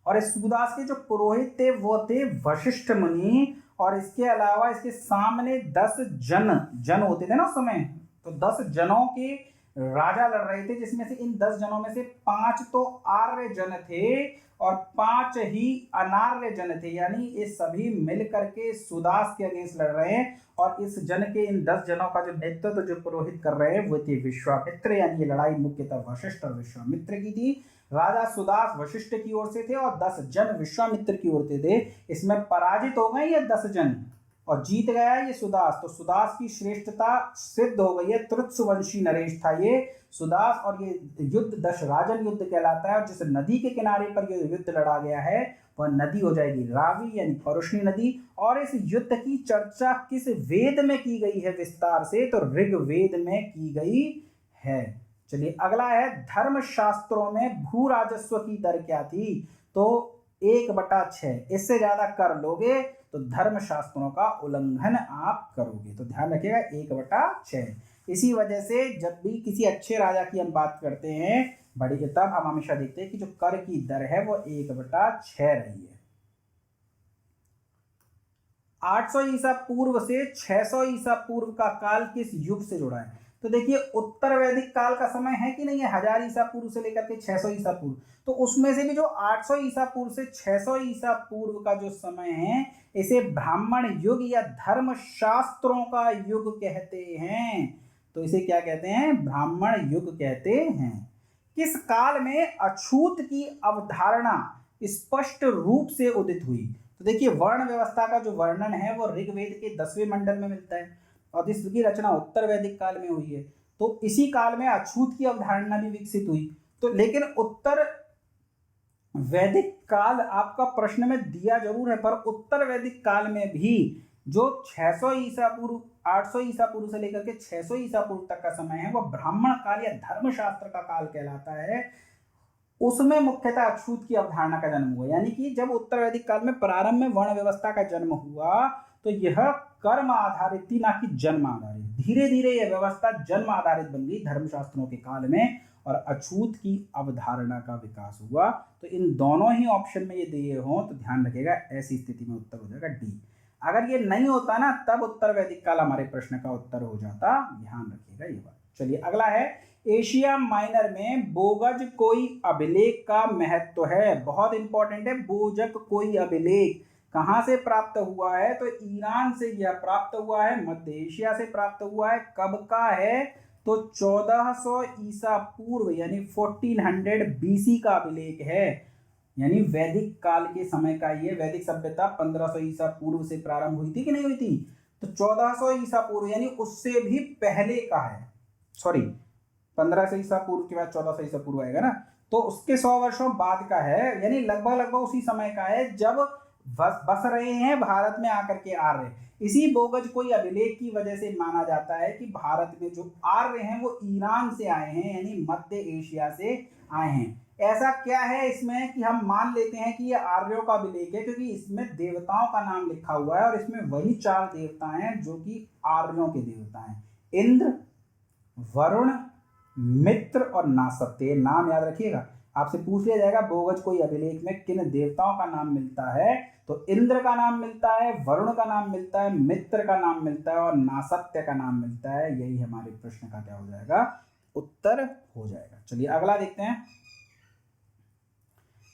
और इस सूदास के जो पुरोहित थे वो थे वशिष्ठ मुनि। और इसके अलावा इसके सामने 10 जन होते थे ना उस समय, तो 10 जनों के राजा लड़ रहे थे, जिसमें से इन 10 जनों में से 5 तो आर्य जन थे और 5 ही अनार्य जन थे। यानी ये सभी मिल करके सुदास के अगेंस्ट लड़ रहे हैं। और इस जन के, इन 10 जनों का जो नेतृत्व जो पुरोहित कर रहे हैं वो थे विश्वामित्र। यानी ये लड़ाई मुख्यतः वशिष्ठ और विश्वामित्र की थी। राजा सुदास वशिष्ठ की ओर से थे और 10 जन विश्वामित्र की ओर से थे। इसमें पराजित हो गए ये 10 जन और जीत गया ये सुदास। तो सुदास की श्रेष्ठता सिद्ध हो गई है। तुर्त्सवंशी नरेश था ये सुदास, और ये युद्ध दशराजन युद्ध कहलाता है। और जिस नदी के किनारे पर ये युद्ध लड़ा गया है वह नदी हो जाएगी रावी, यानी परुष्णी नदी। और इस युद्ध की चर्चा किस वेद में की गई है विस्तार से? तो ऋग्वेद में की गई है। चलिए अगला है, धर्मशास्त्रों में भू राजस्व की दर क्या थी? तो 1/6। इससे ज्यादा कर लोगे तो धर्मशास्त्रों का उल्लंघन आप करोगे। तो ध्यान रखिएगा 1/6। इसी वजह से जब भी किसी अच्छे राजा की हम बात करते हैं बड़ी, तब हम हमेशा देखते हैं कि जो कर की दर है वो 1/6 रही है। 800 ईसा पूर्व से 600 ईसा पूर्व का काल किस युग से जुड़ा है? तो देखिए उत्तर वैदिक काल का समय है कि नहीं है, 1000 ईसा पूर्व से लेकर के 600 ईसा पूर्व। तो उसमें से भी जो 800 ईसा पूर्व से 600 ईसा पूर्व का जो समय है इसे ब्राह्मण युग या धर्मशास्त्रों का युग कहते हैं। तो इसे क्या कहते हैं? ब्राह्मण युग कहते हैं। किस काल में अछूत की अवधारणा स्पष्ट रूप से उदित हुई? तो देखिए वर्ण व्यवस्था का जो वर्णन है वो ऋग्वेद के 10वें मंडल में मिलता है और इसकी रचना उत्तर वैदिक काल में हुई है। तो इसी काल में अछूत की अवधारणा भी विकसित हुई। तो लेकिन उत्तर वैदिक काल आपका प्रश्न में दिया जरूर है, पर उत्तर वैदिक काल में भी जो 600 ईसा पूर्व, 800 ईसा पूर्व से लेकर के 600 ईसा पूर्व तक का समय है वह ब्राह्मण काल या धर्मशास्त्र का काल कहलाता है। उसमें मुख्यतः अछूत की अवधारणा का जन्म हुआ। यानी कि जब उत्तर वैदिक काल में प्रारंभ में वर्ण व्यवस्था का जन्म हुआ तो यह कर्म आधारित थी, ना कि जन्म आधारित। धीरे धीरे यह व्यवस्था जन्म आधारित बन गई धर्मशास्त्रों के काल में और अछूत की अवधारणा का विकास हुआ। तो इन दोनों ही ऑप्शन में ये दिए हों तो ध्यान रखिएगा, ऐसी स्थिति में उत्तर हो जाएगा डी। अगर ये नहीं होता ना तब उत्तर वैदिक काल हमारे प्रश्न का उत्तर हो जाता, ध्यान रखिएगा ये बात। चलिए अगला है, एशिया माइनर में बोगज कोई अभिलेख का महत्व है। बहुत इंपॉर्टेंट है, बोजक कोई अभिलेख कहां से प्राप्त हुआ है? तो ईरान से यह प्राप्त हुआ है, मध्य एशिया से प्राप्त हुआ है। कब का है? तो 1400 ईसा पूर्व यानी 1400 बीसी का अभिलेख है, यानी वैदिक काल के समय का। ये वैदिक सभ्यता 1500 ईसा पूर्व से प्रारंभ हुई थी कि नहीं हुई थी? तो 1400 ईसा पूर्व यानी उससे भी पहले का है, सॉरी 1500 ईसा पूर्व के बाद 1400 ईसा पूर्व आएगा ना, तो उसके 100 वर्षों बाद का है, यानी लगभग उसी समय का है जब बस रहे हैं भारत में आकर के आर्य। इसी बोगज कोई अभिलेख की वजह से माना जाता है कि भारत में जो आर्य हैं वो ईरान से आए हैं, यानी मध्य एशिया से आए हैं। ऐसा क्या है इसमें कि हम मान लेते हैं कि ये आर्यों का अभिलेख है, क्योंकि इसमें देवताओं का नाम लिखा हुआ है और इसमें वही 4 देवता हैं जो कि आर्यों के देवता हैं, इंद्र, वरुण, मित्र और नासत्य। नाम याद रखिएगा, आपसे पूछ लिया जाएगा बोगज कोई अभिलेख में किन देवताओं का नाम मिलता है, तो इंद्र का नाम मिलता है, वरुण का नाम मिलता है, मित्र का नाम मिलता है और नासत्य का नाम मिलता है। यही हमारे प्रश्न का क्या हो जाएगा? उत्तर हो जाएगा। चलिए अगला देखते हैं,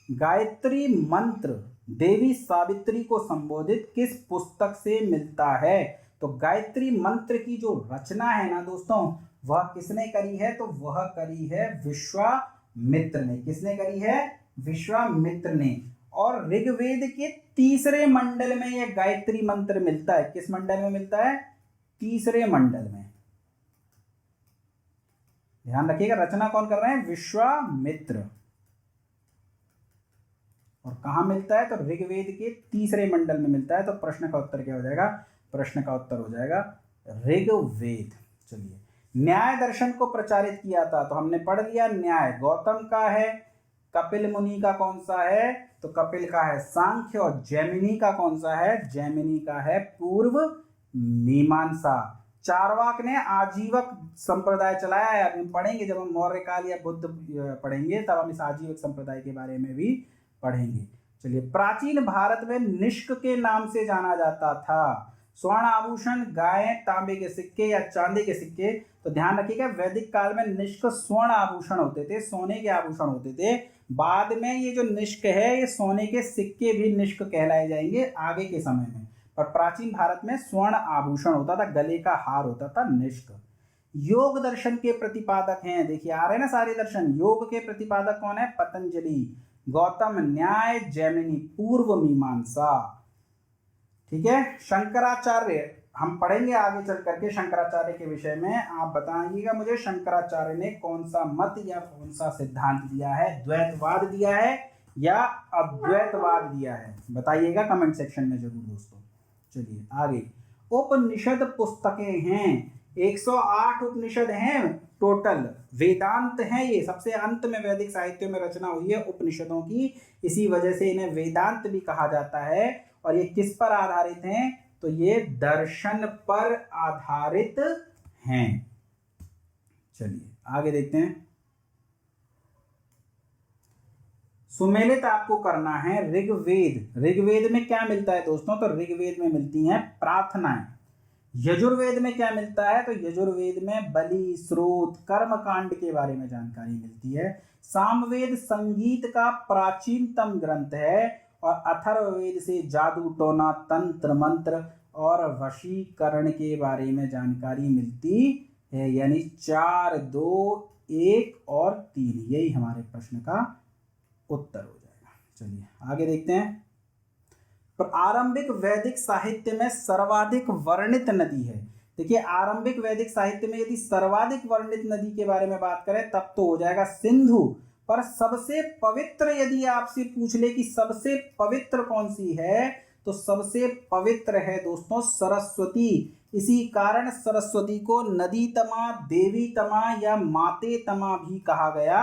गायत्री मंत्र देवी सावित्री को संबोधित किस पुस्तक से मिलता है? तो गायत्री मंत्र की जो रचना है ना दोस्तों, वह किसने करी है? तो वह करी है विश्वामित्र ने। किसने करी है? विश्वामित्र ने। और ऋग्वेद के तीसरे मंडल में यह गायत्री मंत्र मिलता है। किस मंडल में मिलता है? तीसरे मंडल में। ध्यान रखिएगा, रचना कौन कर रहे हैं? विश्वामित्र। और कहां मिलता है? तो ऋग्वेद के तीसरे मंडल में मिलता है। तो प्रश्न का उत्तर क्या हो जाएगा? प्रश्न का उत्तर हो जाएगा ऋग्वेद। चलिए, न्याय दर्शन को प्रचारित किया था तो हमने पढ़ लिया, न्याय गौतम का है। कपिल मुनि का कौन सा है? तो कपिल का है सांख्य। और जैमिनी का कौन सा है? जैमिनी का है पूर्व मीमांसा। चारवाक ने आजीवक संप्रदाय चलाया है। अभी हम पढ़ेंगे, जब हम मौर्य काल या बुद्ध पढ़ेंगे तब हम इस आजीवक संप्रदाय के बारे में भी पढ़ेंगे। चलिए, प्राचीन भारत में निष्क के नाम से जाना जाता था। स्वर्ण आभूषण, गाय, तांबे के सिक्के या चांदी के सिक्के। तो ध्यान रखिएगा, वैदिक काल में निष्क स्वर्ण आभूषण होते थे, सोने के आभूषण होते थे। बाद में ये जो निष्क है ये सोने के सिक्के भी निष्क कहलाए जाएंगे आगे के समय में। पर प्राचीन भारत में स्वर्ण आभूषण होता था, गले का हार होता था निष्क। योग दर्शन के प्रतिपादक हैं, देखिए आ रहे ना सारे दर्शन। योग के प्रतिपादक कौन है? पतंजलि। गौतम न्याय, जैमिनी पूर्व मीमांसा। ठीक है, शंकराचार्य हम पढ़ेंगे आगे चल करके शंकराचार्य के विषय में। आप बताइएगा मुझे, शंकराचार्य ने कौन सा मत या कौन सा सिद्धांत दिया है? द्वैतवाद दिया है या अद्वैतवाद दिया है? बताइएगा कमेंट सेक्शन में जरूर दोस्तों। चलिए आगे, उपनिषद पुस्तकें हैं, 108 उपनिषद हैं टोटल। वेदांत हैं ये, सबसे अंत में वैदिक साहित्य में रचना हुई है उपनिषदों की, इसी वजह से इन्हें वेदांत भी कहा जाता है। और ये किस पर आधारित हैं? तो ये दर्शन पर आधारित हैं। चलिए आगे देखते हैं, सुमेलित आपको करना है ऋग्वेद। ऋग्वेद में क्या मिलता है दोस्तों? तो ऋग्वेद में मिलती हैं प्रार्थनाएं। यजुर्वेद में क्या मिलता है? तो यजुर्वेद में बलि, स्रोत, कर्म कांड के बारे में जानकारी मिलती है। सामवेद संगीत का प्राचीनतम ग्रंथ है। और अथर्ववेद से जादू टोना, तंत्र मंत्र और वशीकरण के बारे में जानकारी मिलती है। यानी 4, 2, 1 और 3, यही हमारे प्रश्न का उत्तर हो जाएगा। चलिए आगे देखते हैं, आरंभिक वैदिक साहित्य में सर्वाधिक वर्णित नदी है। देखिए, आरंभिक वैदिक साहित्य में यदि सर्वाधिक वर्णित नदी के बारे में बात करें तब तो हो जाएगा सिंधु। पर सबसे पवित्र यदि आपसे पूछ ले कि सबसे पवित्र कौन सी है, तो सबसे पवित्र है दोस्तों सरस्वती। इसी कारण सरस्वती को नदी तमा, देवी तमा या माते तमा भी कहा गया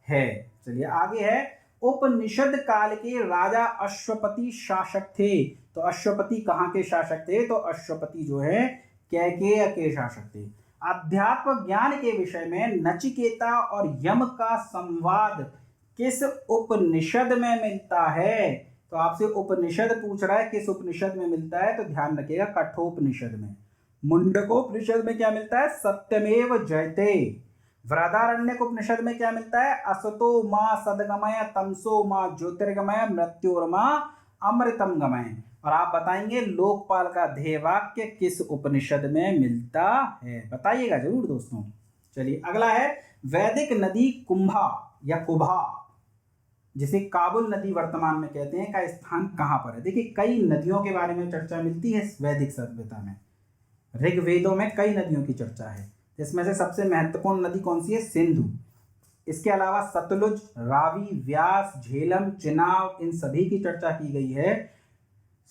है। चलिए आगे है, उपनिषद काल के राजा अश्वपति शासक थे। तो अश्वपति कहाँ के शासक थे? तो अश्वपति जो है कैकेय के शासक थे। अध्यात्म ज्ञान के विषय में नचिकेता और यम का संवाद किस उपनिषद में मिलता है? तो आपसे उपनिषद पूछ रहा है, किस उपनिषद में मिलता है? तो ध्यान रखिएगा कठोपनिषद में। मुंडकोपनिषद में क्या मिलता है? सत्यमेव जयते। वृहदारण्यक उपनिषद में क्या मिलता है? असतो मां सदगमय तमसो मां ज्योतिर्गमय मृत्योर्मा अमृतम गमय। और आप बताएंगे लोकपाल का ध्येय वाक्य किस उपनिषद में मिलता है? बताइएगा जरूर दोस्तों। चलिए अगला है वैदिक नदी कुंभा या कुभा, जिसे काबुल नदी वर्तमान में कहते हैं, का स्थान कहां पर है? देखिए कई नदियों के बारे में चर्चा मिलती है वैदिक सभ्यता में। ऋग्वेदों में कई नदियों की चर्चा है, जिसमें से सबसे महत्वपूर्ण नदी कौन सी है? सिंधु। इसके अलावा सतलुज, रावी, व्यास, झेलम, चिनाब, इन सभी की चर्चा की गई है।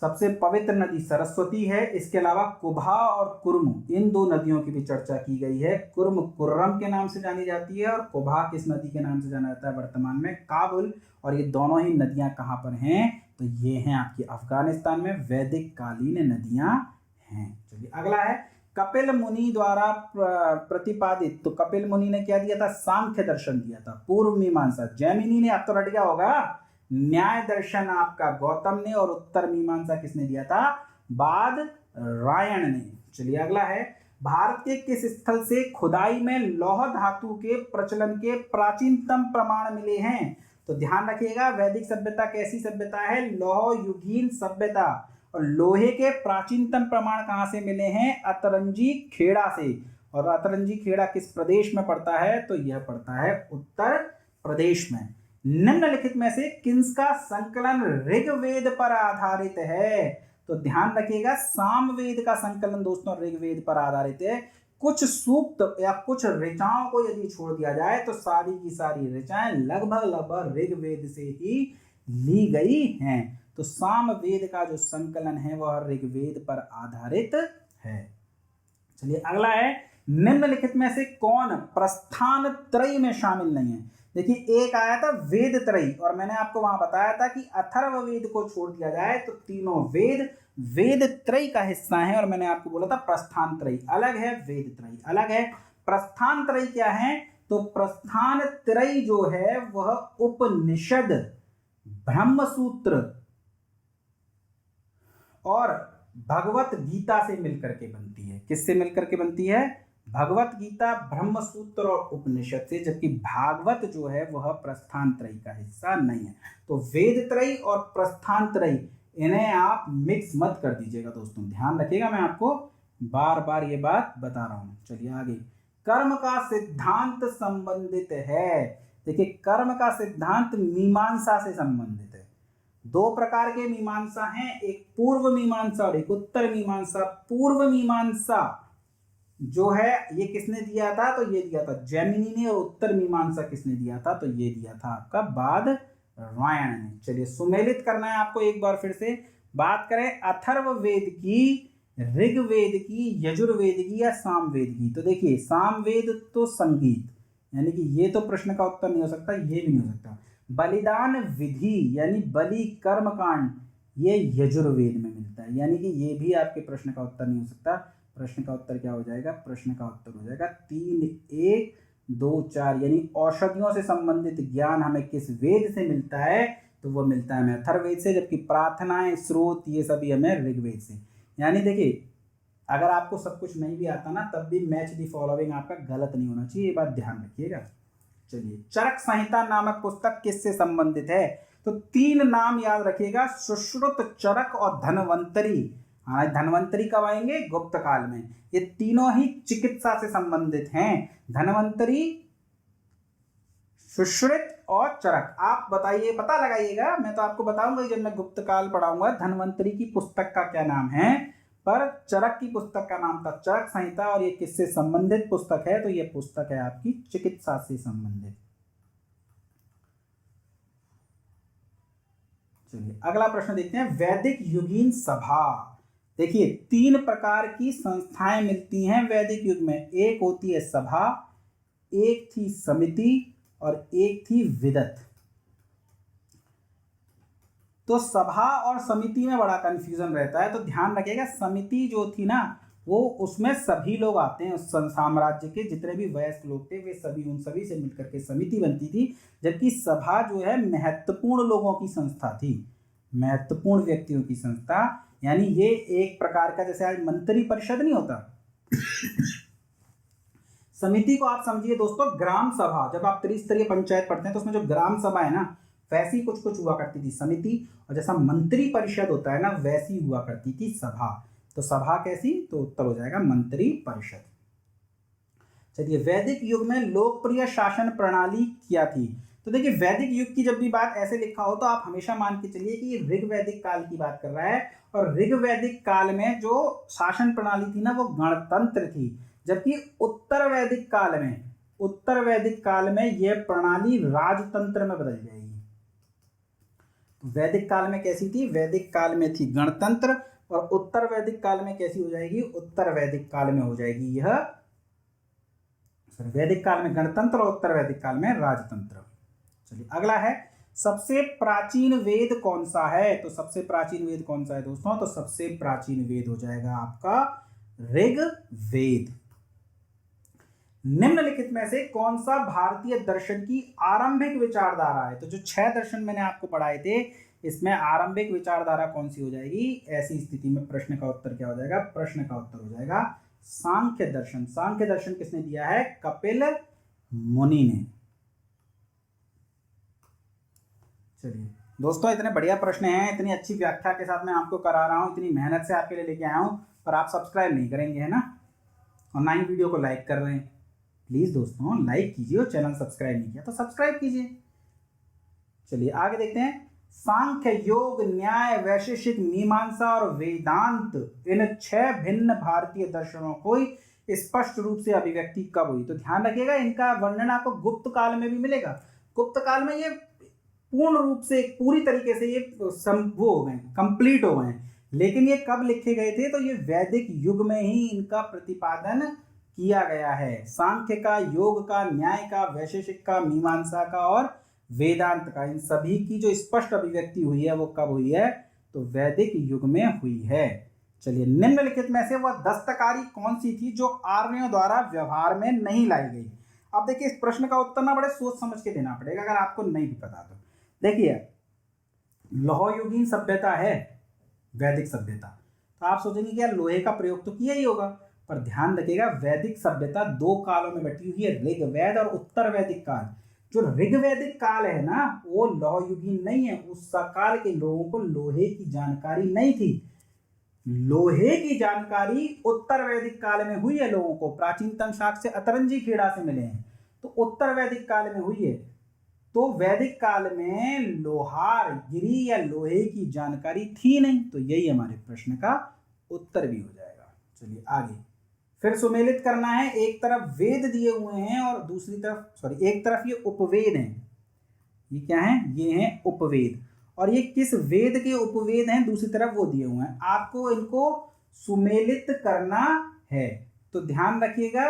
सबसे पवित्र नदी सरस्वती है। इसके अलावा कुभा और कुर्म, इन दो नदियों की भी चर्चा की गई है। कुर्म कुर्रम के नाम से जानी जाती है और कुभा किस नदी के नाम से जाना जाता है वर्तमान में? काबुल। और ये दोनों ही नदियां कहाँ पर हैं? तो ये हैं आपकी अफगानिस्तान में वैदिक कालीन नदियां हैं। चलिए अगला है कपिल मुनि द्वारा प्रतिपादित। तो कपिल मुनि ने क्या दिया था? सांख्य दर्शन दिया था, पूर्व मीमांसा। जैमिनी ने, अब तो रट गया होगा, न्याय दर्शन आपका गौतम ने, और उत्तर मीमांसा किसने दिया था? बादरायण ने। चलिए अगला है भारत के किस स्थल से खुदाई में लौह धातु के प्रचलन के प्राचीनतम प्रमाण मिले हैं? तो ध्यान रखिएगा वैदिक सभ्यता कैसी सभ्यता है? लौह युगीन सभ्यता। और लोहे के प्राचीनतम प्रमाण कहां से मिले हैं? अतरंजी खेड़ा से। और अतरंजी खेड़ा किस प्रदेश में पड़ता है? तो यह पड़ता है उत्तर प्रदेश में। निम्नलिखित में से किसका संकलन ऋग्वेद पर आधारित है? तो ध्यान रखिएगा सामवेद का संकलन दोस्तों ऋग्वेद पर आधारित है। कुछ सूक्त या कुछ ऋचाओं को यदि छोड़ दिया जाए तो सारी की सारी ऋचाएं लगभग ऋग्वेद से ही ली गई हैं। तो सामवेद का जो संकलन है वह ऋग्वेद पर आधारित है। चलिए अगला है निम्नलिखित में से कौन प्रस्थान त्रयी में शामिल नहीं है? देखिए एक आया था वेद त्रयी, और मैंने आपको वहां बताया था कि अथर्ववेद को छोड़ दिया जाए तो तीनों वेद वेद त्रयी का हिस्सा है। और मैंने आपको बोला था प्रस्थान त्रयी अलग है, वेद त्रयी अलग है। प्रस्थान त्रयी क्या है? तो प्रस्थान त्रयी जो है वह उपनिषद, ब्रह्मसूत्र और भगवत गीता से मिलकर के बनती है। किससे मिलकर के बनती है? भगवत गीता, ब्रह्मसूत्र और उपनिषद से। जबकि भागवत जो है वह प्रस्थान त्रयी का हिस्सा नहीं है। तो वेद त्रयी और प्रस्थान त्रयी, इन्हें आप मिक्स मत कर दीजिएगा दोस्तों, ध्यान रखिएगा, मैं आपको बार बार ये बात बता रहा हूं। चलिए आगे, कर्म का सिद्धांत संबंधित है। देखिए कर्म का सिद्धांत मीमांसा से संबंधित है। दो प्रकार के मीमांसा हैं, एक पूर्व मीमांसा और एक उत्तर मीमांसा। पूर्व मीमांसा जो है ये किसने दिया था? तो ये दिया था जैमिनी ने। और उत्तर मीमांसा किसने दिया था? तो ये दिया था आपका बादरायण ने। चलिए सुमेलित करना है आपको एक बार फिर से। बात करें अथर्ववेद की, ऋग्वेद की, यजुर्वेद की या सामवेद की। तो देखिए सामवेद तो संगीत, यानी कि ये तो प्रश्न का उत्तर नहीं हो सकता, ये भी नहीं हो सकता। बलिदान विधि यानी बलि कर्म कांड, ये यजुर्वेद में मिलता है, यानी कि ये भी आपके प्रश्न का उत्तर नहीं हो सकता। प्रश्न का उत्तर क्या हो जाएगा? प्रश्न का उत्तर हो जाएगा 3, 1, 2, 4, यानी औषधियों से संबंधित ज्ञान हमें किस वेद से मिलता है? तो वो मिलता है हमें अथर्ववेद से। जबकि प्रार्थनाएं, स्रोत, ये सभी हमें ऋग्वेद से। यानी देखिए अगर आपको सब कुछ नहीं भी आता ना, तब भी मैच दी फॉलोइंग आपका गलत नहीं होना चाहिए, ये बात ध्यान रखिएगा। चलिए चरक संहिता नामक पुस्तक किससे संबंधित है? तो 3 नाम याद रखिएगा, सुश्रुत, चरक और धन्वंतरी। हाँ, धन्वंतरी कब आएंगे? गुप्त काल में। ये तीनों ही चिकित्सा से संबंधित हैं, धन्वंतरी, सुश्रुत और चरक। आप बताइए, पता लगाइएगा, मैं तो आपको बताऊंगा जब मैं गुप्त काल पढ़ाऊंगा धन्वंतरी की पुस्तक का क्या नाम है, पर चरक की पुस्तक का नाम था चरक संहिता। और ये किससे संबंधित पुस्तक है? तो ये पुस्तक है आपकी चिकित्सा से संबंधित। चलिए अगला प्रश्न देखते हैं, वैदिक युगीन सभा। देखिए 3 प्रकार की संस्थाएं मिलती हैं वैदिक युग में। एक होती है सभा, एक थी समिति और एक थी विदत। तो सभा और समिति में बड़ा कंफ्यूजन रहता है, तो ध्यान रखिएगा समिति जो थी ना वो उसमें सभी लोग आते हैं, उस साम्राज्य के जितने भी वयस्क लोग थे वे सभी उन सभी से मिलकर के समिति बनती थी, जबकि सभा जो है महत्वपूर्ण लोगों की संस्था थी, महत्वपूर्ण व्यक्तियों की संस्था। यानी ये एक प्रकार का जैसे आज मंत्री परिषद नहीं होता समिति को आप समझिए दोस्तों ग्राम सभा, जब आप त्रिस्तरीय पंचायत पढ़ते हैं तो उसमें जो ग्राम सभा है ना वैसी कुछ कुछ हुआ करती थी समिति, और जैसा मंत्री परिषद होता है ना वैसी हुआ करती थी सभा। तो सभा कैसी, तो उत्तर हो जाएगा मंत्री परिषद। चलिए वैदिक युग में लोकप्रिय शासन प्रणाली क्या थी। तो देखिए वैदिक युग की जब भी बात ऐसे लिखा हो तो आप हमेशा मान के चलिए कि ऋग्वैदिक काल की बात कर रहा है, और ऋग्वैदिक काल में जो शासन प्रणाली थी ना वो गणतंत्र थी, जबकि उत्तर वैदिक काल में यह प्रणाली राजतंत्र में बदल जाएगी। वैदिक काल में कैसी थी, वैदिक काल में थी गणतंत्र, और उत्तर वैदिक काल में कैसी हो जाएगी, उत्तर वैदिक काल में हो जाएगी यह, वैदिक काल में गणतंत्र और उत्तर वैदिक काल में राजतंत्र। चलिए अगला है सबसे प्राचीन वेद कौन सा है। तो सबसे प्राचीन वेद कौन सा है दोस्तों, तो सबसे प्राचीन वेद हो जाएगा आपका ऋग्वेद। निम्नलिखित में से कौन सा भारतीय दर्शन की आरंभिक विचारधारा है। तो जो 6 दर्शन मैंने आपको पढ़ाए थे इसमें आरंभिक विचारधारा कौन सी हो जाएगी, ऐसी स्थिति में प्रश्न का उत्तर क्या हो जाएगा, प्रश्न का उत्तर हो जाएगा सांख्य दर्शन। सांख्य दर्शन किसने दिया है, कपिल मुनि ने। चलिए दोस्तों इतने बढ़िया प्रश्न हैं, इतनी अच्छी व्याख्या के साथ मैं आपको करा रहा हूं, इतनी मेहनत से आपके लिए लेके आया हूं, पर आप सब्सक्राइब नहीं करेंगे है ना, और ना ही वीडियो को लाइक कर रहे हैं। प्लीज दोस्तों लाइक कीजिए और चैनल सब्सक्राइब नहीं किया तो सब्सक्राइब कीजिए। चलिए आगे देखते हैं। सांख्य, योग, न्याय, वैशेषिक, मीमांसा और वेदांत, इन 6 भिन्न भारतीय दर्शनों को स्पष्ट रूप से अभिव्यक्ति कब हुई। तो ध्यान रखिएगा इनका वर्णन आपको गुप्त काल में भी मिलेगा। गुप्त काल में ये पूर्ण रूप से पूरी तरीके से ये वो हो गए, कंप्लीट हो गए, लेकिन ये कब लिखे गए थे, तो ये वैदिक युग में ही इनका प्रतिपादन किया गया है। सांख्य का, योग का, न्याय का, वैशेषिक का, मीमांसा का और वेदांत का, इन सभी की जो स्पष्ट अभिव्यक्ति हुई है वो कब हुई है, तो वैदिक युग में हुई है। चलिए निम्नलिखित में से वह दस्तकारी कौन सी थी जो आर्यों द्वारा व्यवहार में नहीं लाई गई। अब देखिए इस प्रश्न का उत्तर ना बड़े सोच समझ के देना पड़ेगा अगर आपको नहीं भी पता तो। देखिए लौह युगीन सभ्यता है वैदिक सभ्यता, तो आप सोचेंगे कि यार लोहे का प्रयोग तो किया ही होगा, पर ध्यान रखिएगा वैदिक सभ्यता 2 कालों में बटी हुई है, ऋग्वेद और उत्तर वैदिक काल। जो ऋग्वैदिक काल है ना वो लौह युगीन नहीं है, उस काल के लोगों को लोहे की जानकारी नहीं थी। लोहे की जानकारी उत्तर वैदिक काल में हुई है लोगों को, प्राचीनतम साक्ष्य अतरंजी खेड़ा से मिले हैं, तो उत्तर वैदिक काल में हुई है। तो वैदिक काल में लोहार गिरी या लोहे की जानकारी थी नहीं, तो यही हमारे प्रश्न का उत्तर भी हो जाएगा। चलिए आगे फिर सुमेलित करना है। एक तरफ वेद दिए हुए हैं और दूसरी तरफ एक तरफ ये उपवेद हैं। ये क्या है, ये हैं उपवेद, और ये किस वेद के उपवेद हैं, दूसरी तरफ वो दिए हुए हैं। आपको इनको सुमेलित करना है, तो ध्यान रखिएगा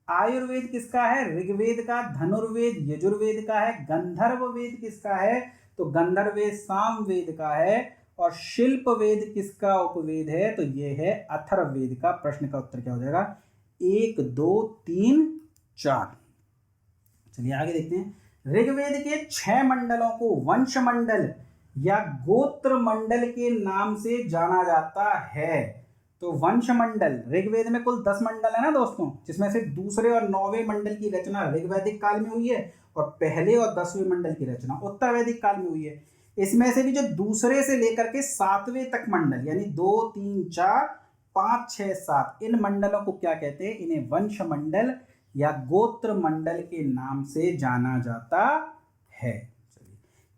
आयुर्वेद किसका है, ऋग्वेद का, धनुर्वेद यजुर्वेद का है, गंधर्व वेद किसका है, तो गंधर्व वेद सामवेद का है, और शिल्प वेद किसका उपवेद है, तो ये है अथर्ववेद का। प्रश्न का उत्तर क्या हो जाएगा, 1 2 3 4। चलिए आगे देखते हैं। ऋग्वेद के 6 मंडलों को वंश मंडल या गोत्र मंडल के नाम से जाना जाता है। तो वंश मंडल, ऋग्वेद में कुल 10 मंडल है ना दोस्तों, जिसमें से दूसरे और 9वें मंडल की रचना ऋग्वैदिक काल में हुई है, और पहले और 10वें मंडल की रचना उत्तर वैदिक काल में हुई है। इसमें से भी जो दूसरे से लेकर के 7वें तक मंडल, यानी 2 3 4 5 6 7, इन मंडलों को क्या कहते हैं, इन्हें वंश मंडल या गोत्र मंडल के नाम से जाना जाता है।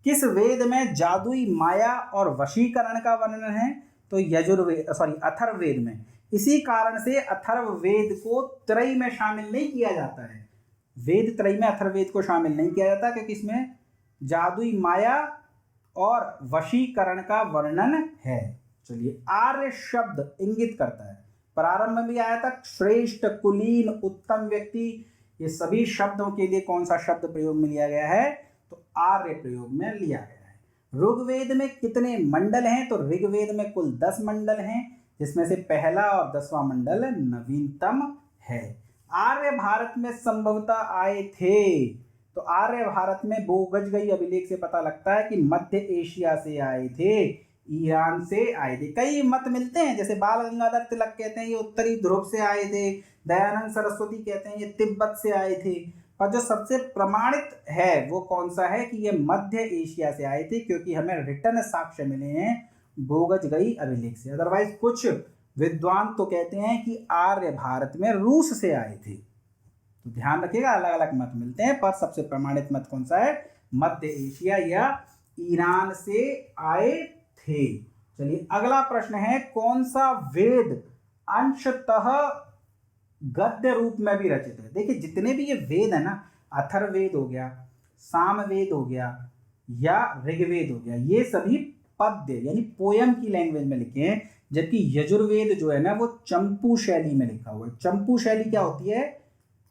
किस वेद में जादुई माया और वशीकरण का वर्णन है, तो अथर्ववेद में। इसी कारण से अथर्ववेद को त्रयी में शामिल नहीं किया जाता है, वेद त्रयी में अथर्ववेद को शामिल नहीं किया जाता, क्योंकि इसमें जादुई माया और वशीकरण का वर्णन है। चलिए आर्य शब्द इंगित करता है, प्रारंभ में भी आया था श्रेष्ठ, कुलीन, उत्तम व्यक्ति, ये सभी शब्दों के लिए कौन सा शब्द प्रयोग में लिया गया है, तो आर्य प्रयोग में लिया गया है। ऋग्वेद में कितने मंडल हैं? तो ऋग्वेद में कुल 10 मंडल हैं, जिसमें से पहला और 10वां मंडल नवीनतम है। आर्य भारत में संभवतः आए थे, तो आर्य भारत में बोगजगई अभिलेख से पता लगता है कि मध्य एशिया से आए थे, ईरान से आए थे। कई मत मिलते हैं, जैसे बाल गंगाधर तिलक कहते हैं ये उत्तरी ध्रुव से आए थे, दयानंद सरस्वती कहते हैं ये तिब्बत से आए थे, पर जो सबसे प्रमाणित है वो कौन सा है कि ये मध्य एशिया से आए थे, क्योंकि हमें रिटर्न साक्ष्य मिले हैं बोगजगई अभिलेख से। अदरवाइज कुछ विद्वान तो कहते हैं कि आर्य भारत में रूस से आए थे। तो ध्यान रखिएगा, अलग अलग मत मिलते हैं, पर सबसे प्रमाणित मत कौन सा है? मध्य एशिया या ईरान से आए थे। चलिए अगला प्रश्न है, कौन सा वेद अंशतः गद्य रूप में भी रचित है? देखिए जितने भी ये वेद है ना, अथर्ववेद हो गया, सामवेद हो गया या ऋग्वेद हो गया, ये सभी पद्य यानी पोयम की लैंग्वेज में लिखे हैं, जबकि यजुर्वेद जो है ना वो चंपू शैली में लिखा हुआ है। चंपू शैली क्या होती है?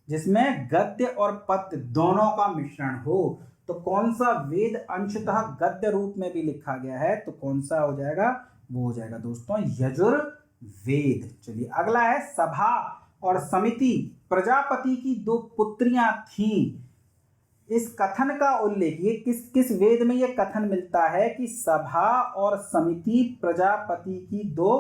जिसमें गद्य और पद्य दोनों का मिश्रण हो। तो कौन सा वेद अंशतः गद्य रूप में भी लिखा गया है? तो कौन सा हो जाएगा? वो हो जाएगा दोस्तों यजुर्वेद। चलिए अगला है, सभा और समिति प्रजापति की 2 पुत्रियां थीं। इस कथन का उल्लेख ये किस किस वेद में ये कथन मिलता है कि सभा और समिति प्रजापति की 2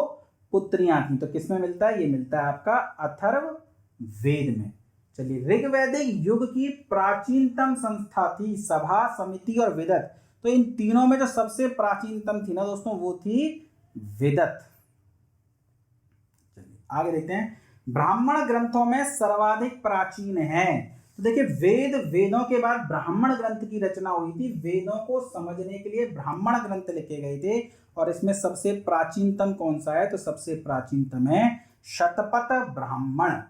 पुत्रियां थीं? तो किसमें मिलता है? ये मिलता है आपका अथर्ववेद में। चलिए ऋग्वैदिक युग की प्राचीनतम संस्था थी सभा, समिति और विदत। तो इन तीनों में जो सबसे प्राचीनतम थी ना दोस्तों वो थी विदत। चलिए आगे देखते हैं, ब्राह्मण ग्रंथों में सर्वाधिक प्राचीन है। तो देखिए वेदों के बाद ब्राह्मण ग्रंथ की रचना हुई थी। वेदों को समझने के लिए ब्राह्मण ग्रंथ लिखे गए थे, और इसमें सबसे प्राचीनतम कौन सा है? तो सबसे प्राचीनतम है शतपथ ब्राह्मण।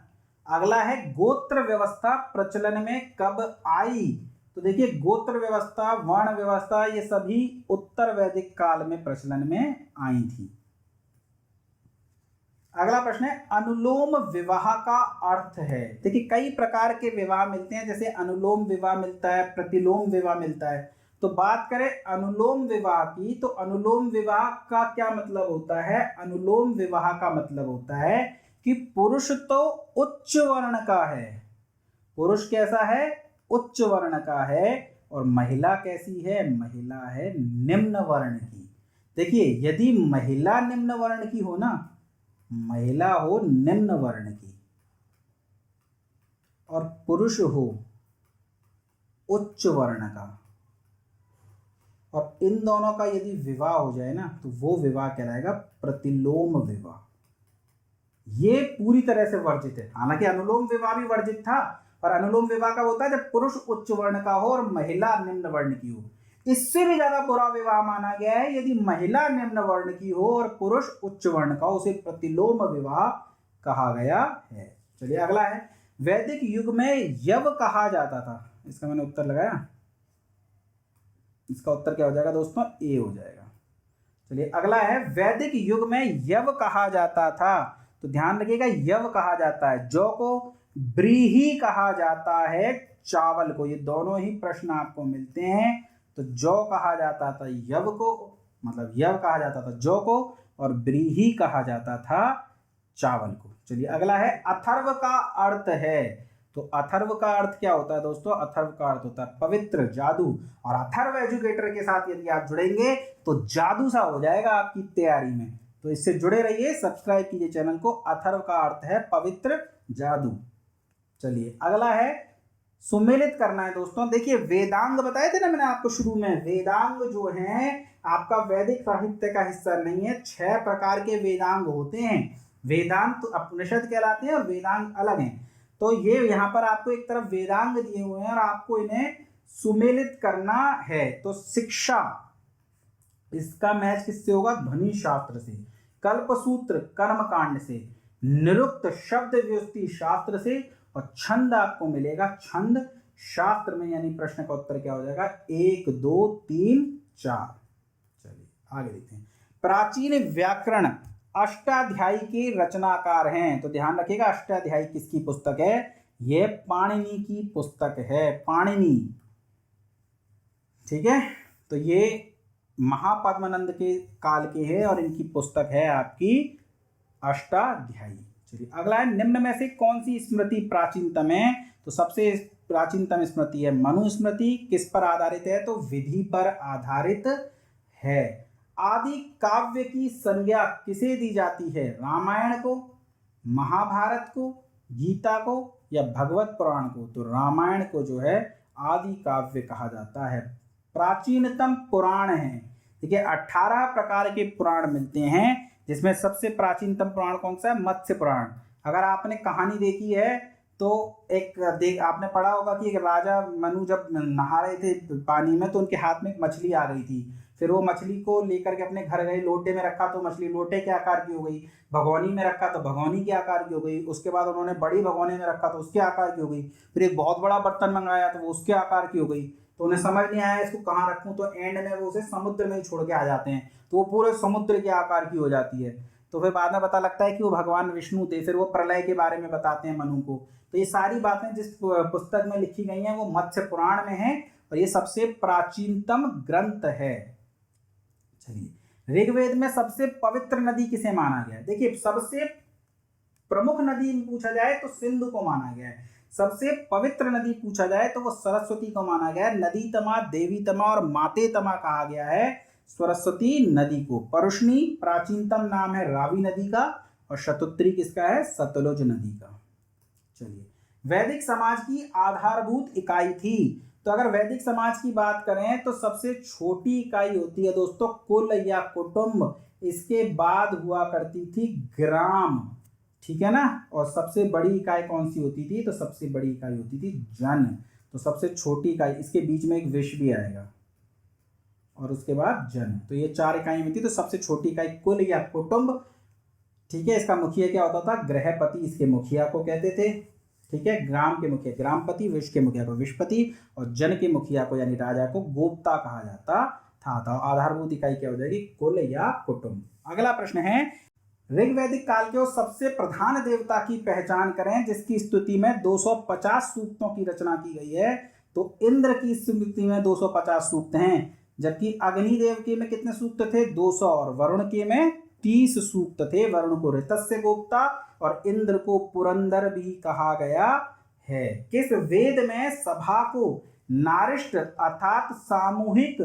अगला है, गोत्र व्यवस्था प्रचलन में कब आई? तो देखिए गोत्र व्यवस्था, वर्ण व्यवस्था ये सभी उत्तर वैदिक काल में प्रचलन में आई थी। अगला प्रश्न है, अनुलोम विवाह का अर्थ है। देखिए कई प्रकार के विवाह मिलते हैं, जैसे अनुलोम विवाह मिलता है, प्रतिलोम विवाह मिलता है। तो बात करें अनुलोम विवाह की, तो अनुलोम विवाह का क्या मतलब होता है? अनुलोम विवाह का मतलब होता है कि पुरुष तो उच्च वर्ण का है, पुरुष कैसा है? उच्च वर्ण का है, और महिला कैसी है? महिला है निम्न वर्ण की। देखिए यदि महिला निम्न वर्ण की हो ना, महिला हो निम्न वर्ण की और पुरुष हो उच्च वर्ण का, और इन दोनों का यदि विवाह हो जाए ना, तो वो विवाह कहलाएगा प्रतिलोम विवाह। ये पूरी तरह से वर्जित है। हालांकि अनुलोम विवाह भी वर्जित था, पर अनुलोम विवाह कब होता है? जब पुरुष उच्च वर्ण का हो और महिला निम्न वर्ण की हो। इससे भी ज्यादा बुरा विवाह माना गया है यदि महिला निम्न वर्ण की हो और पुरुष उच्च वर्ण का हो, उसे प्रतिलोम विवाह कहा गया है। चलिए अगला है, वैदिक युग में यव कहा जाता था। इसका मैंने उत्तर लगाया, इसका उत्तर क्या हो जाएगा दोस्तों? ए हो जाएगा। चलिए अगला है, वैदिक युग में यव कहा जाता था। तो ध्यान रखिएगा, यव कहा जाता है, जौ को ब्रीही कहा जाता है, चावल को। ये दोनों ही प्रश्न आपको मिलते हैं। तो जौ कहा जाता था यव को, मतलब यव कहा जाता था जौ को, और ब्रीही कहा जाता था चावल को। चलिए अगला है, अथर्व का अर्थ है। तो अथर्व का अर्थ क्या होता है दोस्तों? अथर्व का अर्थ होता है पवित्र, जादू। और अथर्व एजुकेटर के साथ यदि आप जुड़ेंगे तो जादू सा हो जाएगा आपकी तैयारी में। तो इससे जुड़े रहिए, सब्सक्राइब कीजिए चैनल को। अथर्व का अर्थ है पवित्र, जादू। चलिए अगला है, सुमेलित करना है दोस्तों। देखिए वेदांग बताए थे ना मैंने आपको शुरू में, वेदांग जो है आपका वैदिक साहित्य का हिस्सा नहीं है। 6 प्रकार के वेदांग होते हैं। वेदांत तो उपनिषद कहलाते हैं और वेदांग अलग हैं। तो ये यहाँ पर आपको एक तरफ वेदांग दिए हुए हैं और आपको इन्हें सुमेलित करना है। तो शिक्षा, इसका मैच किससे होगा? ध्वनि शास्त्र से। कल्पसूत्र कर्मकांड से। निरुक्त शब्द व्युत्पत्ति शास्त्र से। और छंद आपको मिलेगा छंद शास्त्र में, यानी प्रश्न का उत्तर क्या हो जाएगा? 1 2 3 4। चलिए आगे देखते हैं, प्राचीन व्याकरण अष्टाध्यायी के रचनाकार हैं। तो ध्यान रखिएगा, अष्टाध्यायी किसकी पुस्तक है? यह पाणिनि की पुस्तक है, पाणिनि। ठीक है, तो ये महापद्मानंद के काल के हैं और इनकी पुस्तक है आपकी अष्टाध्यायी। चलिए अगला है, निम्न में से कौन सी स्मृति प्राचीनतम है? तो सबसे प्राचीनतम स्मृति है मनुस्मृति। किस पर आधारित है? तो विधि पर आधारित है। आदि काव्य की संज्ञा किसे दी जाती है? रामायण को, महाभारत को, गीता को या भगवत पुराण को? तो रामायण को जो है आदि काव्य कहा जाता है। प्राचीनतम पुराण है, देखिए 18 प्रकार के पुराण मिलते हैं, जिसमें सबसे प्राचीनतम पुराण कौन सा है? मत्स्य पुराण। अगर आपने कहानी देखी है तो आपने पढ़ा होगा कि एक राजा मनु जब नहा रहे थे पानी में तो उनके हाथ में एक मछली आ गई थी। फिर वो मछली को लेकर के अपने घर गए, लोटे में रखा तो मछली लोटे के आकार की हो गई, भगोनी में रखा तो भगोनी के आकार की हो गई, उसके बाद उन्होंने बड़ी भगोनी में रखा तो उसके आकार की हो गई, फिर एक बहुत बड़ा बर्तन मंगाया तो वो उसके आकार की हो गई। तो उन्हें समझ नहीं आया इसको कहाँ रखूँ, तो एंड में वो उसे समुद्र में ही छोड़ के आ जाते हैं, तो वो पूरे समुद्र के आकार की हो जाती है। तो फिर बाद में पता लगता है कि वो भगवान विष्णु थे। फिर वो प्रलय के बारे में बताते हैं मनु को। तो ये सारी बातें जिस पुस्तक में लिखी गई हैं वो मत्स्य पुराण में है और ये सबसे प्राचीनतम ग्रंथ है। चलिए ऋग्वेद में सबसे पवित्र नदी किसे माना गया है? देखिए सबसे प्रमुख नदी पूछा जाए तो सिंधु को माना गया है। सबसे पवित्र नदी पूछा जाए तो वो सरस्वती को माना गया है। नदी तमा, देवी तमा और माते तमा कहा गया है सरस्वती नदी को। परुष्णी प्राचीनतम नाम है रावी नदी का और शतुत्री किसका है? सतलुज नदी का। चलिए वैदिक समाज की आधारभूत इकाई थी, तो अगर वैदिक समाज की बात करें तो सबसे छोटी इकाई होती है दोस्तों कुल या कुटुंब, इसके बाद हुआ करती थी ग्राम, ठीक है ना। और सबसे बड़ी इकाई कौन सी होती थी? तो सबसे बड़ी इकाई होती थी जन। तो सबसे छोटी इकाई, इसके बीच में एक विष भी आएगा और उसके बाद जन, तो ये 4 इकाई होती। तो सबसे छोटी इकाई कुल या कुटुंब, ठीक है। इसका मुखिया क्या होता था? गृहपति इसके मुखिया को कहते थे, ठीक है। ग्राम के मुखिया ग्रामपति, विष के मुखिया को विषपति और जन के मुखिया को यानी राजा को गोप्ता कहा जाता था। तो आधारभूत इकाई क्या हो जाएगी? कुल या कुटुंब। अगला प्रश्न है, ऋग्वैदिक काल के सबसे प्रधान देवता की पहचान करें जिसकी स्तुति में 250 सूक्तों की रचना की गई है। तो इंद्र की स्तुति में 250 सूक्त हैं, जबकि अग्निदेव के में कितने सूक्त थे? 200 और वरुण के में 30 सूक्त थे। वरुण को ऋतस्य गोप्ता और इंद्र को पुरंदर भी कहा गया है। किस वेद में सभा को नारिष्ट अर्थात सामूहिक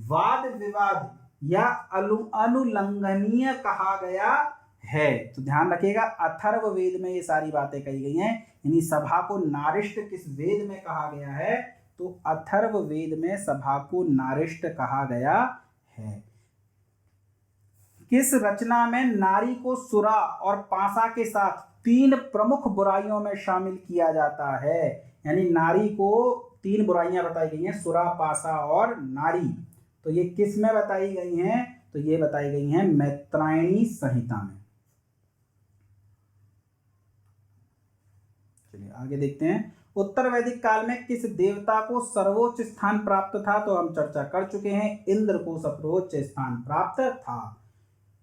वाद विवाद या अनुलंघनीय कहा गया है? तो ध्यान रखिएगा अथर्व वेद में ये सारी बातें कही गई हैं। यानी सभा को नारिष्ट किस वेद में कहा गया है? तो अथर्व वेद में सभा को नारिष्ट कहा गया है। किस रचना में नारी को सुरा और पासा के साथ 3 प्रमुख बुराइयों में शामिल किया जाता है? यानी नारी को 3 बुराइयां बताई गई हैं, सुरा, पासा और नारी। तो ये किस में बताई गई हैं? तो ये बताई गई हैं मैत्रायणी संहिता में। चलिए आगे देखते हैं, उत्तर वैदिक काल में किस देवता को सर्वोच्च स्थान प्राप्त था? तो हम चर्चा कर चुके हैं, इंद्र को सर्वोच्च स्थान प्राप्त था।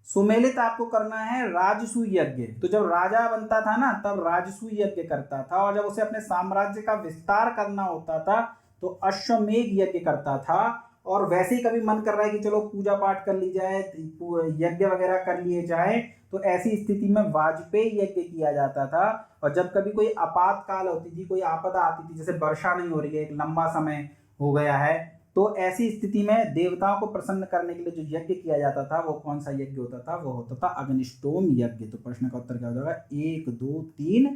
सुमेलित आपको करना है राजसू यज्ञ। तो जब राजा बनता था ना तब राजसू यज्ञ करता था, और जब उसे अपने साम्राज्य का विस्तार करना होता था तो अश्वमेध यज्ञ करता था। और वैसे ही कभी मन कर रहा है कि चलो पूजा पाठ कर ली जाए, यज्ञ वगैरह कर लिए जाए, तो ऐसी स्थिति में वाजपेयी यज्ञ किया जाता था। और जब कभी कोई आपातकाल होती थी, कोई आपदा आती थी, जैसे वर्षा नहीं हो रही है, एक लंबा समय हो गया है, तो ऐसी स्थिति में देवताओं को प्रसन्न करने के लिए जो यज्ञ किया जाता था वो कौन सा यज्ञ होता था? वो होता था अग्निष्टोम यज्ञ। तो प्रश्न का उत्तर क्या हो जाएगा? 1 2 3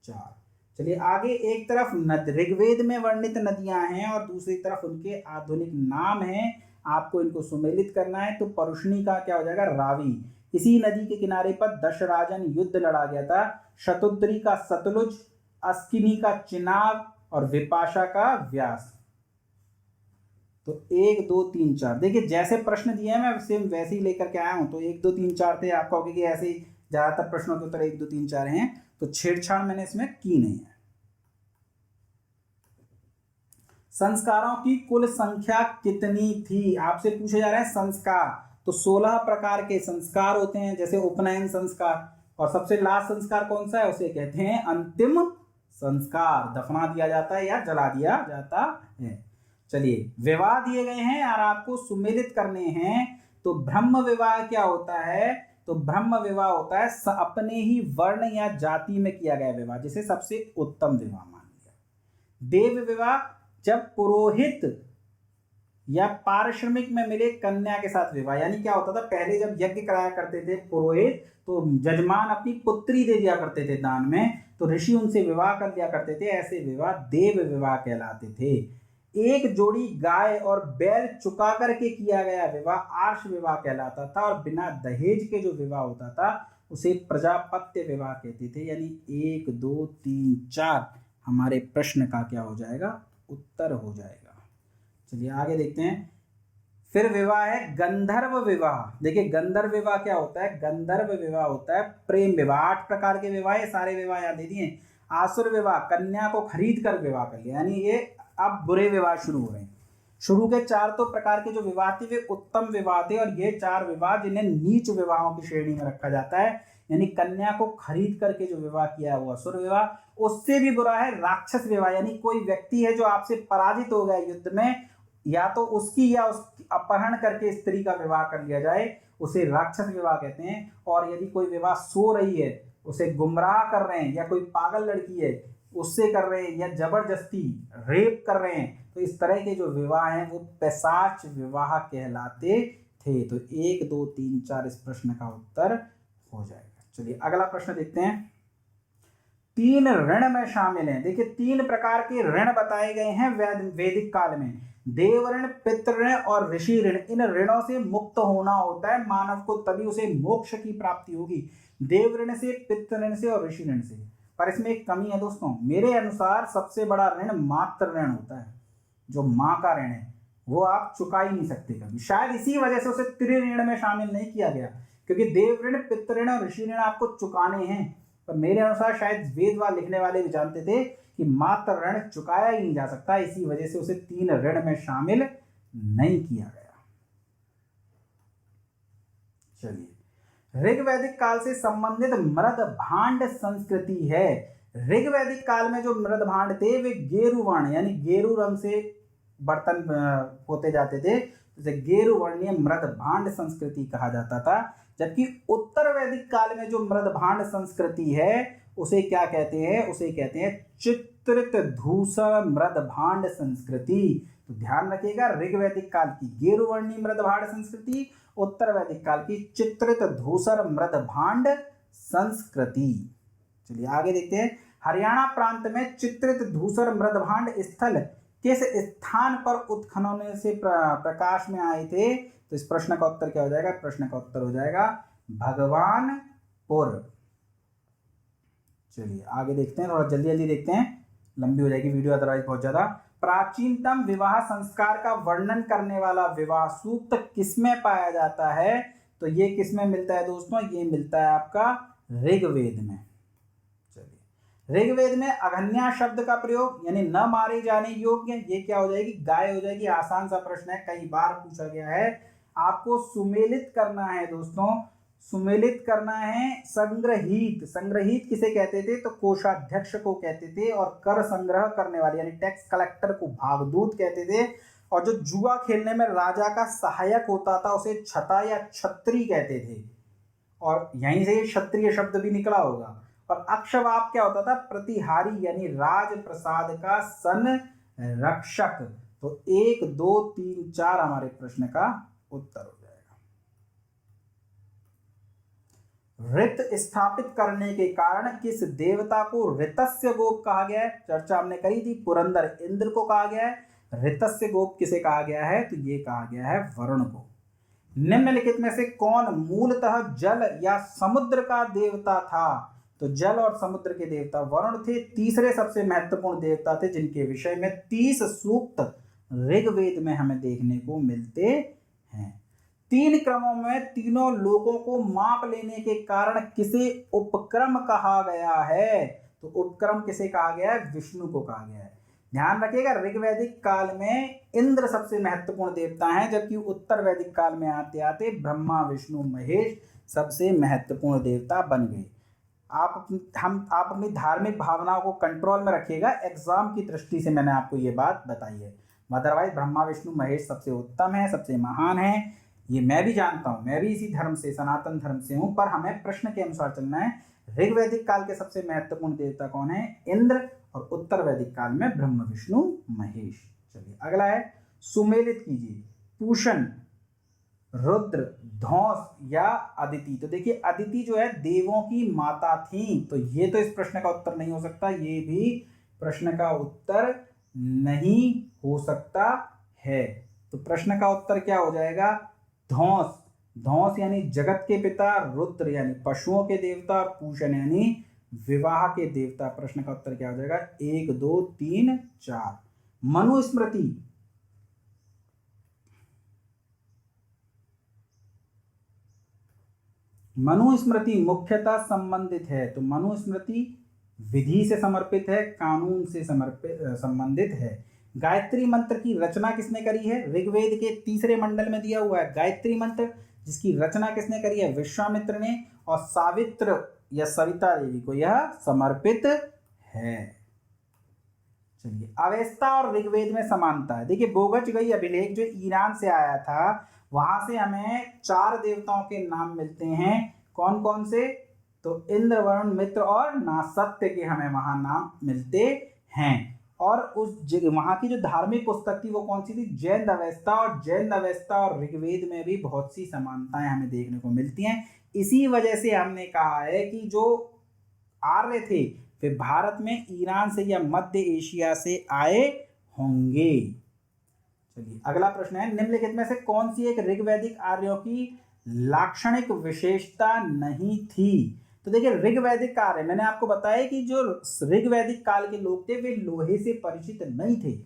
4। चलिए आगे, एक तरफ ऋग्वेद में वर्णित नदियां हैं और दूसरी तरफ उनके आधुनिक नाम हैं, आपको इनको सुमेलित करना है। तो परुष्णी का क्या हो जाएगा? रावी। इसी नदी के किनारे पर दशराजन युद्ध लड़ा गया था। शतुद्री का सतलुज, अस्किनी का चिनाब और विपाशा का व्यास। तो 1 2 3 4, देखिए जैसे प्रश्न दिए हैं मैं सेम वैसे ही लेकर के आया हूं। तो 1 2 3 4 थे, आप कहोगे कि ऐसे ही ज्यादातर प्रश्नों के उत्तर 1 2 3 4 हैं, तो छेड़छाड़ मैंने इसमें की नहीं है। संस्कारों की कुल संख्या कितनी थी? आपसे पूछा जा रहा है संस्कार। तो 16 प्रकार के संस्कार होते हैं, जैसे उपनयन संस्कार, और सबसे लास्ट संस्कार कौन सा है? उसे कहते हैं अंतिम संस्कार, दफना दिया जाता है या जला दिया जाता है। चलिए, विवाह दिए गए हैं और आपको सुमेलित करने हैं। तो ब्रह्म विवाह क्या होता है? तो ब्रह्म विवाह होता है अपने ही वर्ण या जाति में किया गया विवाह, जिसे सबसे उत्तम विवाह मान लिया। देव विवाह, जब पुरोहित या पारिश्रमिक में मिले कन्या के साथ विवाह। यानी क्या होता था, पहले जब यज्ञ कराया करते थे पुरोहित, तो जजमान अपनी पुत्री दे दिया करते थे दान में, तो ऋषि उनसे विवाह कर दिया करते थे। ऐसे विवाह देव विवाह कहलाते थे। एक जोड़ी गाय और बैल चुका करके किया गया विवाह आर्ष विवाह कहलाता था, और बिना दहेज के जो विवाह होता था उसे प्रजापत्य विवाह कहते थे। यानी 1 2 3 4 हमारे प्रश्न का क्या हो जाएगा? उत्तर हो जाएगा। चलिए आगे देखते हैं। फिर विवाह है गंधर्व विवाह। देखिए, गंधर्व विवाह क्या होता है? गंधर्व विवाह होता है प्रेम विवाह। 8 प्रकार के विवाह, ये सारे विवाह याद दे दिए। आसुर विवाह, कन्या को खरीद कर विवाह कर लिया, यानी ये अब बुरे विवाह शुरू हो रहे हैं। शुरू के 4 तो प्रकार के जो विवाह थे वे उत्तम विवाह थे, और ये 4 विवाह जिन्हें नीच विवाहों की श्रेणी में रखा जाता है, यानी कन्या को खरीद करके जो विवाह किया हुआ असुर विवाह। उससे भी बुरा है राक्षस विवाह, यानी कोई व्यक्ति है जो आपसे पराजित हो गया युद्ध में, या तो उसकी या उसकी अपहरण करके स्त्री का विवाह कर लिया जाए, उसे राक्षस विवाह कहते हैं। और यदि कोई विवाह सो रही है, उसे गुमराह कर रहे हैं, या कोई पागल लड़की है उससे कर रहे हैं, या जबरदस्ती रेप कर रहे हैं, तो इस तरह के जो विवाह हैं वो पैशाच विवाह कहलाते थे। तो 1 2 3 4 इस प्रश्न का उत्तर हो जाएगा। चलिए अगला प्रश्न देखते हैं। 3 ऋण में शामिल हैं। देखिए, 3 प्रकार के ऋण बताए गए हैं वैदिक काल में। देव ऋण, पितृ ऋण और ऋषि ऋण। इन ऋणों से मुक्त होना होता है मानव को, तभी उसे मोक्ष की प्राप्ति होगी। देव ऋण से, पितृ ऋण से और ऋषि ऋण से। पर इसमें एक कमी है दोस्तों, मेरे अनुसार सबसे बड़ा ऋण मातृ ऋण होता है। जो माँ का ऋण है वो आप चुका ही नहीं सकते कभी। शायद इसी वजह से उसे त्रिऋण में शामिल नहीं किया गया, क्योंकि देव ऋण, पितृ ऋण और ऋषि ऋण आपको चुकाने हैं। पर मेरे अनुसार शायद वेदवाद लिखने वाले भी जानते थे कि मात्र ऋण चुकाया ही नहीं जा सकता, इसी वजह से उसे 3 ऋण में शामिल नहीं किया गया। चलिए, ऋग्वैदिक काल से संबंधित मृद भांड संस्कृति है। ऋग्वैदिक काल में जो मृद भांड थे वे गेरु वर्ण, यानी गेरु रंग से बर्तन होते जाते थे, जैसे गेरु वर्णीय मृद भांड संस्कृति कहा जाता था। जबकि उत्तर वैदिक काल में जो मृद भांड संस्कृति है उसे क्या कहते हैं? उसे कहते हैं चित्रित धूसर मृद भांड संस्कृति। तो ध्यान रखिएगा, ऋग्वैदिक काल की गेरुवर्णीय मृद भांड संस्कृति, उत्तर वैदिक काल की चित्रित धूसर मृद भांड संस्कृति। चलिए आगे देखते हैं। हरियाणा प्रांत में चित्रित धूसर मृद भांड स्थल किस स्थान पर उत्खनन से प्रकाश में आए थे? तो इस प्रश्न का उत्तर क्या हो जाएगा? प्रश्न का उत्तर हो जाएगा भगवानपुर। चलिए आगे देखते हैं, थोड़ा जल्दी जल्दी देखते हैं, लंबी हो जाएगी वीडियो अदरवाइज बहुत ज्यादा। प्राचीनतम विवाह संस्कार का वर्णन करने वाला विवाह सूक्त किसमें पाया जाता है? तो ये किसमें मिलता है दोस्तों? ये मिलता है आपका ऋग्वेद में। चलिए, ऋग्वेद में अघन्या शब्द का प्रयोग, यानी न मारे जाने योग्य, ये क्या हो जाएगी? गाय हो जाएगी। आसान सा प्रश्न है, कई बार पूछा गया है। आपको सुमेलित करना है दोस्तों, सुमेलित करना है। संग्रहित, संग्रहित किसे कहते थे? तो कोषाध्यक्ष को कहते थे। और कर संग्रह करने वाले यानी टैक्स कलेक्टर को भागदूत कहते थे। और जो जुआ खेलने में राजा का सहायक होता था उसे छता या छत्री कहते थे, और यहीं से क्षत्रिय शब्द भी निकला होगा। और अक्षवाप क्या होता था? प्रतिहारी, यानी राज प्रसाद का संरक्षक। तो 1 2 3 4 हमारे प्रश्न का उत्तर हो जाएगा। ऋत स्थापित करने के कारण किस देवता को ऋतस्य गोप कहा गया है? चर्चा हमने करी थी, पुरंदर इंद्र को कहा गया है। ऋतस्य गोप किसे कहा गया है? तो ये कहा गया है वरुण को। निम्नलिखित में से कौन मूलतः जल या समुद्र का देवता था? तो जल और समुद्र के देवता वरुण थे। तीसरे सबसे महत्वपूर्ण देवता थे जिनके विषय में 30 सूक्त ऋग्वेद में हमें देखने को मिलते हैं। 3 क्रमों में तीनों लोगों को माप लेने के कारण किसे उपक्रम कहा गया है? तो उपक्रम किसे कहा गया है? विष्णु को कहा गया है। ध्यान रखिएगा, ऋग्वैदिक काल में इंद्र सबसे महत्वपूर्ण देवता हैं, जबकि उत्तर वैदिक काल में आते आते ब्रह्मा, विष्णु, महेश सबसे महत्वपूर्ण देवता बन गए। आप अपनी धार्मिक भावनाओं को कंट्रोल में रखिएगा, एग्जाम की दृष्टि से मैंने आपको ये बात बताई है। अदरवाइज ब्रह्मा विष्णु महेश सबसे उत्तम है, सबसे महान है, ये मैं भी जानता हूँ, मैं भी इसी धर्म से, सनातन धर्म से हूँ, पर हमें प्रश्न के अनुसार चलना है। ऋग्वैदिक काल के सबसे महत्वपूर्ण देवता कौन है? इंद्र, और उत्तर वैदिक काल में ब्रह्मा विष्णु महेश। चलिए अगला है, सुमेलित कीजिए पूषण, रुद्र, धौंस या अदिति। तो देखिए अदिति जो है देवों की माता थी, तो ये तो इस प्रश्न का उत्तर नहीं हो सकता, ये भी प्रश्न का उत्तर नहीं हो सकता है। तो प्रश्न का उत्तर क्या हो जाएगा? धौंस। धौंस यानी जगत के पिता, रुद्र यानी पशुओं के देवता, और पूषण यानी विवाह के देवता। प्रश्न का उत्तर क्या हो जाएगा? 1 2 3 4। मनुस्मृति, मनुस्मृति मुख्यतः संबंधित है, तो मनुस्मृति विधि से समर्पित है, कानून से संबंधित है। गायत्री मंत्र की रचना किसने करी है? ऋग्वेद के तीसरे मंडल में दिया हुआ है गायत्री मंत्र, जिसकी रचना किसने करी है? विश्वामित्र ने, और सावित्र या सविता देवी को यह समर्पित है। चलिए अवेस्ता और ऋग्वेद में समानता है। देखिए बोगच गई अभिलेख जो ईरान से आया था, वहां से हमें 4 देवताओं के नाम मिलते हैं। कौन कौन से? तो इंद्र, वरुण, मित्र और नासत्य के हमें वहां नाम मिलते हैं। और उस वहां की जो धार्मिक पुस्तक थी वो कौन सी थी? जैन अवेस्ता। और जैन अवेस्ता और ऋग्वेद में भी बहुत सी समानताएं हमें देखने को मिलती हैं। इसी वजह से हमने कहा है कि जो आर्य थे वे भारत में ईरान से या मध्य एशिया से आए होंगे। चलिए अगला प्रश्न है, निम्नलिखित में से कौन सी एक ऋग्वैदिक आर्यों की लाक्षणिक विशेषता नहीं थी? तो देखिए ऋग्वैदिक आर्य, मैंने आपको बताया कि जो ऋग्वैदिक काल के लोग थे वे लोहे से परिचित नहीं थे।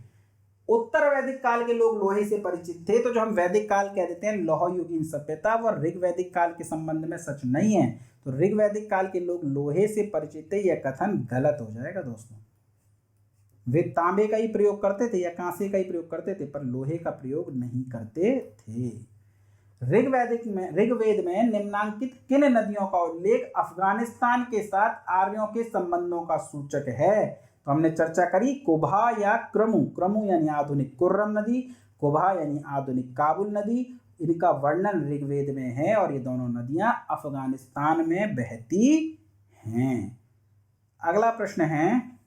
उत्तर वैदिक काल के लोग लोहे से परिचित थे, तो जो हम वैदिक काल कह देते हैं लौह युगीन सभ्यता, वह ऋग्वैदिक काल के संबंध में सच नहीं है। तो ऋग्वैदिक काल के लोग लोहे से परिचित थे, यह कथन गलत हो जाएगा दोस्तों। वे तांबे का ही प्रयोग करते थे या कांसे का ही प्रयोग करते थे, पर लोहे का प्रयोग नहीं करते थे। ऋग्वेद में निम्नांकित किन नदियों का उल्लेख अफगानिस्तान के साथ आर्यों के संबंधों का सूचक है? तो हमने चर्चा करी कुभा या क्रमु। क्रमु यानी आधुनिक कुर्रम नदी, कुभा यानी आधुनिक काबुल नदी। इनका वर्णन ऋग्वेद में है और ये दोनों नदियां अफगानिस्तान में बहती हैं। अगला प्रश्न है,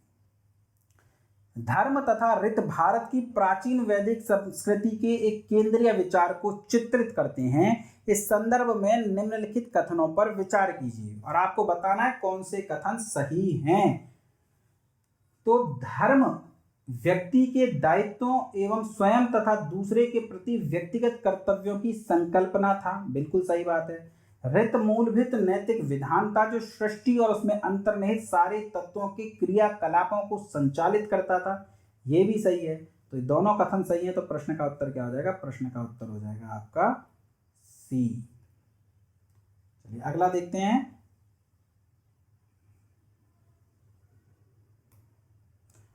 धर्म तथा रीत भारत की प्राचीन वैदिक संस्कृति के एक केंद्रीय विचार को चित्रित करते हैं। इस संदर्भ में निम्नलिखित कथनों पर विचार कीजिए और आपको बताना है कौन से कथन सही हैं। तो धर्म व्यक्ति के दायित्वों एवं स्वयं तथा दूसरे के प्रति व्यक्तिगत कर्तव्यों की संकल्पना था, बिल्कुल सही बात है। ऋत मूलभूत नैतिक विधान था जो सृष्टि और उसमें अंतर्निहित सारे तत्वों के क्रियाकलापों को संचालित करता था, ये भी सही है। तो ये दोनों कथन सही है, तो प्रश्न का उत्तर क्या हो जाएगा? प्रश्न का उत्तर हो जाएगा आपका सी। चलिए अगला देखते हैं,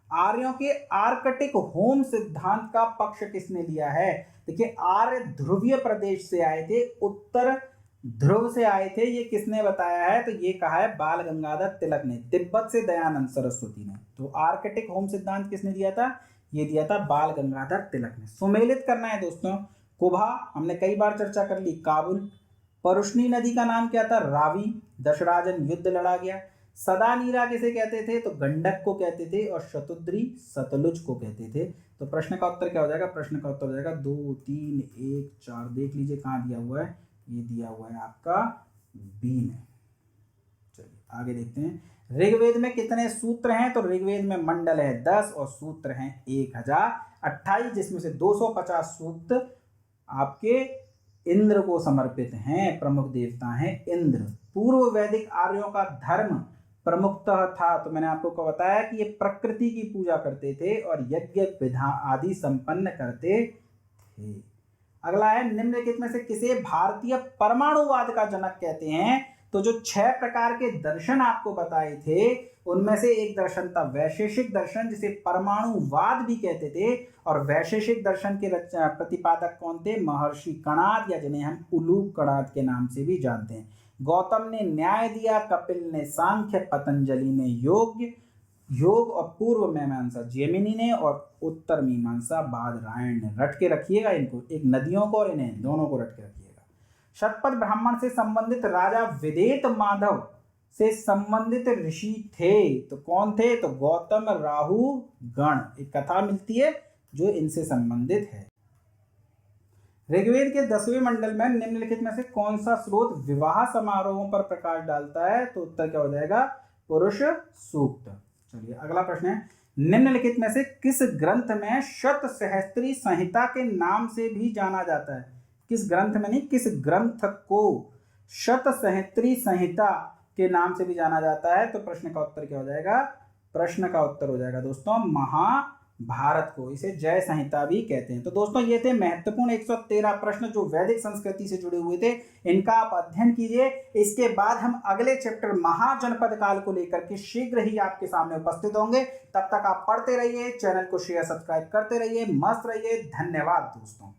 आर्यों के आर्कटिक होम सिद्धांत का पक्ष किसने लिया है? देखिए आर्य ध्रुवीय प्रदेश से आए थे, उत्तर ध्रुव से आए थे, ये किसने बताया है? तो ये कहा है बाल गंगाधर तिलक ने, तिब्बत से दयानंद सरस्वती ने। तो आर्कटिक होम सिद्धांत किसने दिया था? ये दिया था बाल गंगाधर तिलक ने। सुमेलित करना है दोस्तों, कुभा हमने कई बार चर्चा कर ली, काबुल। परुष्णी नदी का नाम क्या था? रावी, दशराजन युद्ध लड़ा गया। सदानीरा किसे कहते थे? तो गंडक को कहते थे। और शतुद्री सतलुज को कहते थे। तो प्रश्न का उत्तर क्या हो जाएगा? प्रश्न का उत्तर हो जाएगा 2 3 1 4। देख लीजिए कहाँ दिया हुआ है, ये दिया हुआ है आपका बी में। चलिए आगे देखते हैं, ऋग्वेद में कितने सूत्र हैं? तो ऋग्वेद में मंडल है 10 और सूत्र हैं 1028, जिसमें से 250 सूक्त आपके इंद्र को समर्पित हैं, प्रमुख देवता हैं इंद्र। पूर्व वैदिक आर्यों का धर्म प्रमुखतः था, तो मैंने आपको बताया कि ये प्रकृति की पूजा करते थे और यज्ञ विधान आदि संपन्न करते थे। अगला है, निम्नलिखित में से किसे भारतीय परमाणुवाद का जनक कहते हैं? तो जो 6 प्रकार के दर्शन आपको बताए थे उनमें से एक दर्शन था वैशेषिक दर्शन, जिसे परमाणुवाद भी कहते थे। और वैशेषिक दर्शन के प्रतिपादक कौन थे? महर्षि कणाद, या जिन्हें हम उलूक कणाद के नाम से भी जानते हैं। गौतम ने न्याय दिया, कपिल ने सांख्य, पतंजलि ने योग, योग और पूर्व मीमांसा जेमिनी ने और उत्तर मीमांसा बादरायण ने। रट के रखिएगा इनको, एक नदियों को और इन्हें दोनों को रट के रखिएगा। शतपथ ब्राह्मण से संबंधित राजा विदेत माधव से संबंधित ऋषि थे, तो कौन थे? तो गौतम राहु गण, एक कथा मिलती है जो इनसे संबंधित है। ऋग्वेद के 10वें मंडल में निम्नलिखित में से कौन सा स्रोत विवाह समारोहों पर प्रकाश डालता है? तो उत्तर क्या हो जाएगा? पुरुष सूक्त। चलिए अगला प्रश्न है, निम्नलिखित में से किस ग्रंथ में शत सहस्त्री संहिता के नाम से भी जाना जाता है? किस ग्रंथ में नहीं, किस ग्रंथ को शत सहस्त्री संहिता के नाम से भी जाना जाता है? तो प्रश्न का उत्तर क्या हो जाएगा? प्रश्न का उत्तर हो जाएगा दोस्तों महाभारत को। इसे जय संहिता भी कहते हैं। तो दोस्तों ये थे महत्वपूर्ण 113 प्रश्न जो वैदिक संस्कृति से जुड़े हुए थे, इनका आप अध्ययन कीजिए। इसके बाद हम अगले चैप्टर महाजनपद काल को लेकर के शीघ्र ही आपके सामने उपस्थित होंगे। तब तक आप पढ़ते रहिए, चैनल को शेयर सब्सक्राइब करते रहिए, मस्त रहिए। धन्यवाद दोस्तों।